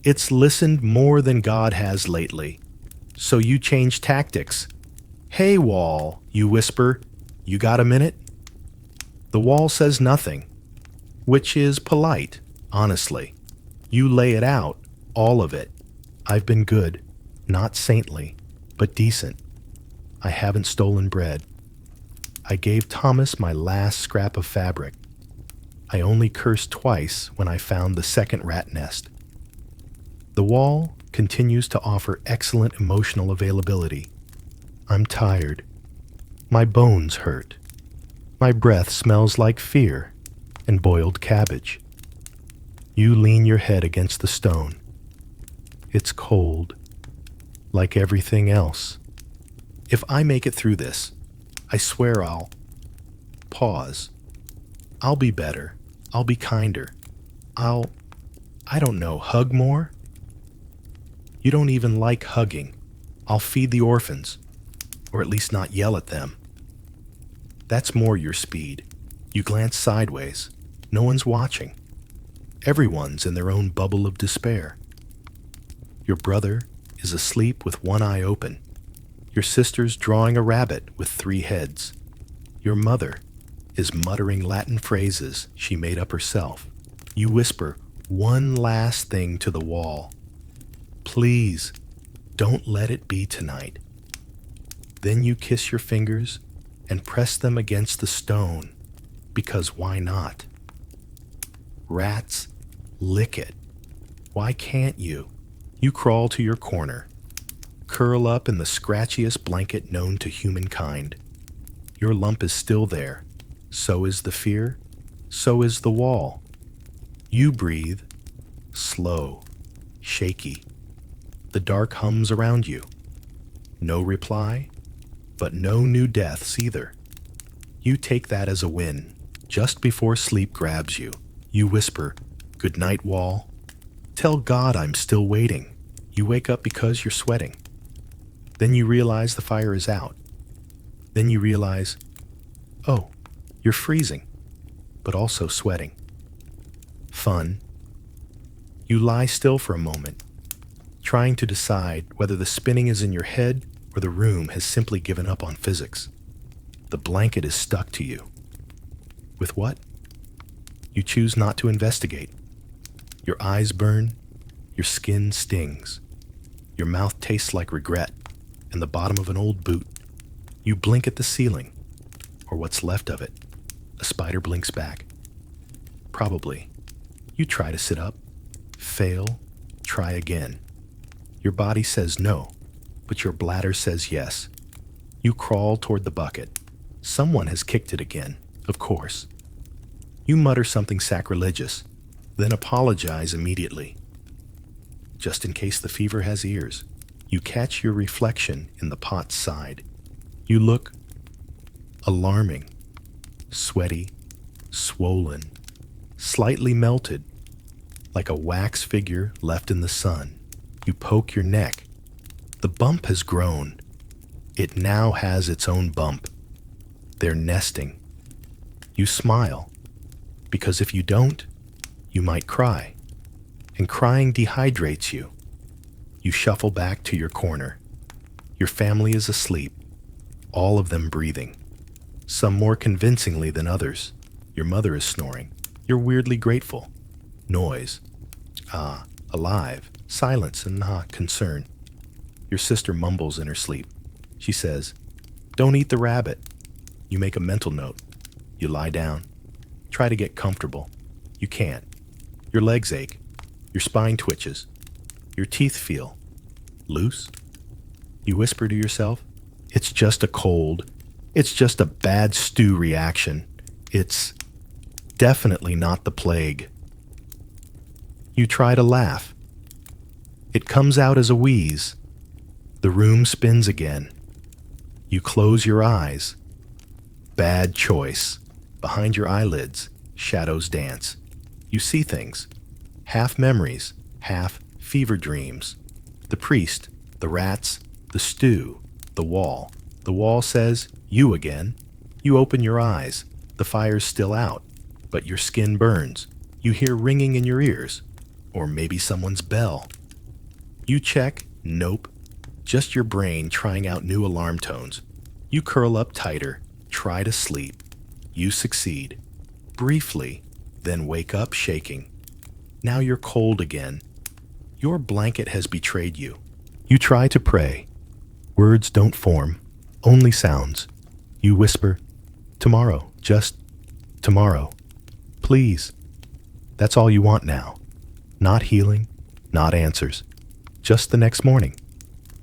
It's listened more than God has lately. So you change tactics. Hey, wall, you whisper. You got a minute? The wall says nothing, which is polite, honestly. You lay it out, all of it. I've been good, not saintly, but decent. I haven't stolen bread. I gave Thomas my last scrap of fabric. I only cursed twice when I found the second rat nest. The wall continues to offer excellent emotional availability. I'm tired. My bones hurt. My breath smells like fear and boiled cabbage. You lean your head against the stone. It's cold, like everything else. If I make it through this, I swear I'll pause. I'll be better. I'll be kinder. I don't know, hug more? You don't even like hugging. I'll feed the orphans, or at least not yell at them. That's more your speed. You glance sideways. No one's watching. Everyone's in their own bubble of despair. Your brother is asleep with one eye open. Your sister's drawing a rabbit with 3 heads. Your mother is muttering Latin phrases she made up herself. You whisper one last thing to the wall. Please, don't let it be tonight. Then you kiss your fingers and press them against the stone, because why not? Rats, lick it. Why can't you? You crawl to your corner, curl up in the scratchiest blanket known to humankind. Your lump is still there. So is the fear. So is the wall. You breathe, slow, shaky. The dark hums around you. No reply, but no new deaths either. You take that as a win. Just before sleep grabs you, you whisper, "Good night, wall." Tell God I'm still waiting. You wake up because you're sweating. Then you realize the fire is out. Then you realize, oh, you're freezing, but also sweating. Fun. You lie still for a moment, trying to decide whether the spinning is in your head or the room has simply given up on physics. The blanket is stuck to you. With what? You choose not to investigate. Your eyes burn, your skin stings, your mouth tastes like regret and the bottom of an old boot. You blink at the ceiling, or what's left of it. A spider blinks back. Probably. You try to sit up, fail, try again. Your body says no, but your bladder says yes. You crawl toward the bucket. Someone has kicked it again, of course. You mutter something sacrilegious, then apologize immediately. Just in case the fever has ears, you catch your reflection in the pot's side. You look alarming, sweaty, swollen, slightly melted, like a wax figure left in the sun. You poke your neck. The bump has grown. It now has its own bump. They're nesting. You smile, because if you don't, you might cry, and crying dehydrates you. You shuffle back to your corner. Your family is asleep, all of them breathing, some more convincingly than others. Your mother is snoring. You're weirdly grateful. Noise. Alive. Silence and concern. Your sister mumbles in her sleep. She says, "Don't eat the rabbit." You make a mental note. You lie down. Try to get comfortable. You can't. Your legs ache. Your spine twitches. Your teeth feel loose. You whisper to yourself, "It's just a cold. It's just a bad stew reaction. It's definitely not the plague." You try to laugh. It comes out as a wheeze. The room spins again. You close your eyes. Bad choice. Behind your eyelids, shadows dance. You see things. Half memories, half fever dreams. The priest, the rats, the stew, the wall. The wall says, "You again." You open your eyes. The fire's still out, but your skin burns. You hear ringing in your ears, or maybe someone's bell. You check, nope, just your brain trying out new alarm tones. You curl up tighter, try to sleep. You succeed. Briefly, then wake up shaking. Now you're cold again. Your blanket has betrayed you. You try to pray. Words don't form, only sounds. You whisper, "Tomorrow, just tomorrow. Please." That's all you want now. Not healing, not answers. Just the next morning.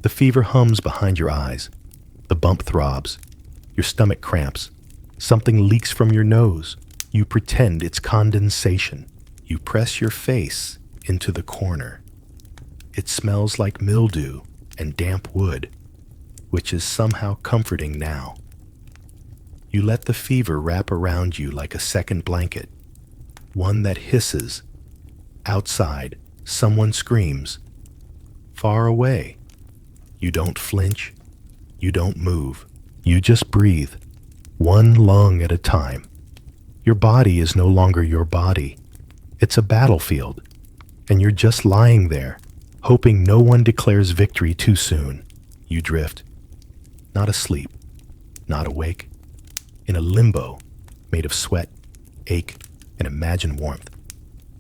The fever hums behind your eyes. The bump throbs. Your stomach cramps. Something leaks from your nose. You pretend it's condensation. You press your face into the corner. It smells like mildew and damp wood, which is somehow comforting now. You let the fever wrap around you like a second blanket, one that hisses. Outside, someone screams. Far away. You don't flinch. You don't move. You just breathe, one lung at a time. Your body is no longer your body. It's a battlefield, and you're just lying there, hoping no one declares victory too soon. You drift, not asleep, not awake, in a limbo made of sweat, ache, and imagined warmth.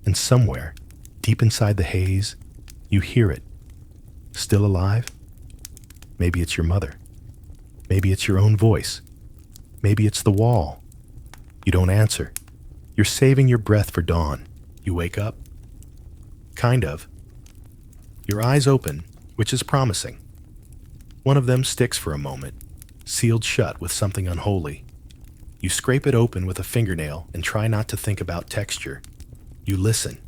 And somewhere, deep inside the haze, you hear it, Still alive? Maybe it's your mother. Maybe it's your own voice. Maybe it's the wall. You don't answer. You're saving your breath for dawn. You wake up? Kind of. Your eyes open, which is promising. One of them sticks for a moment, sealed shut with something unholy. You scrape it open with a fingernail and try not to think about texture. You listen,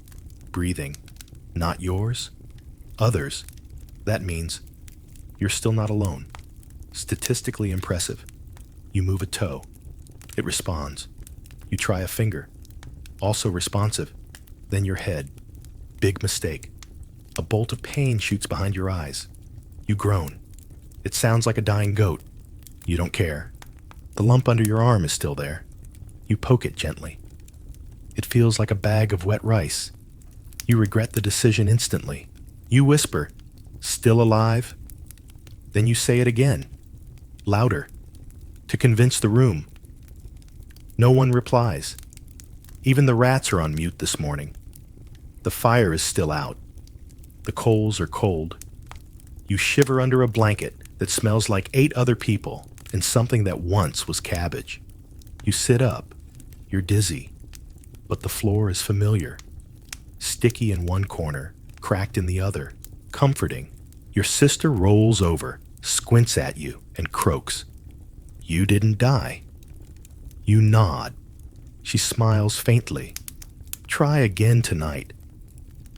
breathing. Not yours, others. That means you're still not alone. Statistically impressive. You move a toe. It responds. You try a finger. Also responsive. Then your head. Big mistake. A bolt of pain shoots behind your eyes. You groan. It sounds like a dying goat. You don't care. The lump under your arm is still there. You poke it gently. It feels like a bag of wet rice. You regret the decision instantly. You whisper, "Still alive?" Then you say it again, louder, to convince the room. No one replies. Even the rats are on mute this morning. The fire is still out. The coals are cold. You shiver under a blanket that smells like 8 other people and something that once was cabbage. You sit up. You're dizzy. But the floor is familiar. Sticky in one corner, cracked in the other. Comforting. Your sister rolls over, squints at you, and croaks. You didn't die. You nod. She smiles faintly. Try again tonight.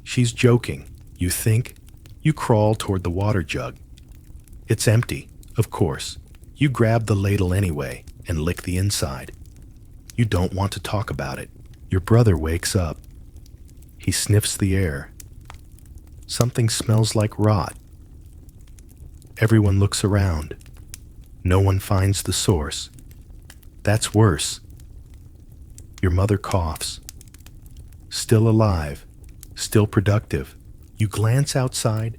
She's joking. You think. You crawl toward the water jug. It's empty, of course. You grab the ladle anyway and lick the inside. You don't want to talk about it. Your brother wakes up. He sniffs the air. Something smells like rot. Everyone looks around. No one finds the source. That's worse. Your mother coughs. Still alive, still productive. You glance outside.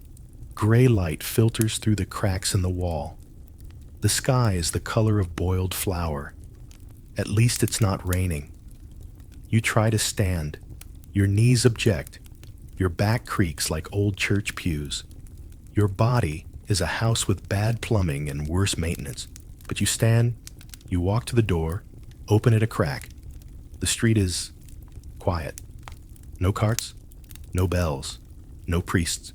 Gray light filters through the cracks in the wall. The sky is the color of boiled flour. At least it's not raining. You try to stand. Your knees object. Your back creaks like old church pews. Your body is a house with bad plumbing and worse maintenance. But you stand, you walk to the door, open it a crack. The street is quiet. No carts, no bells, no priests.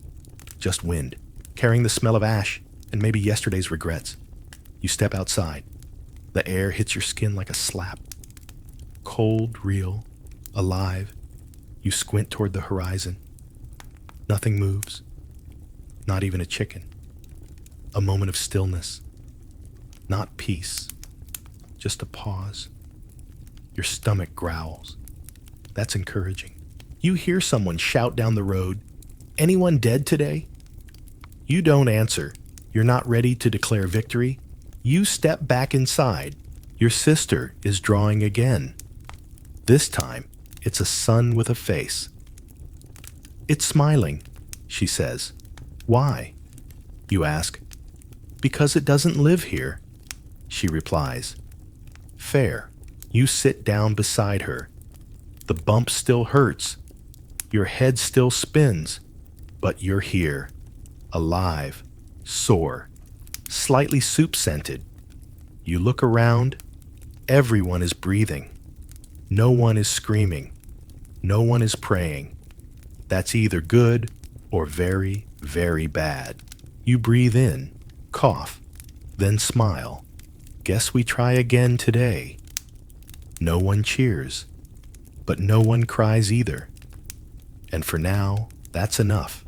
Just wind, carrying the smell of ash and maybe yesterday's regrets. You step outside. The air hits your skin like a slap. Cold, real, alive. You squint toward the horizon. Nothing moves. Not even a chicken. A moment of stillness. Not peace. Just a pause. Your stomach growls. That's encouraging. You hear someone shout down the road, "Anyone dead today?" You don't answer. You're not ready to declare victory. You step back inside. Your sister is drawing again. This time, it's a sun with a face. "It's smiling," she says. "Why?" You ask. "Because it doesn't live here," she replies. Fair. You sit down beside her. The bump still hurts. Your head still spins. But you're here. Alive. Sore. Slightly soup-scented. You look around. Everyone is breathing. No one is screaming. No one is praying. That's either good or very, very bad. You breathe in, cough, then smile. Guess we try again today. No one cheers, but no one cries either. And for now, that's enough.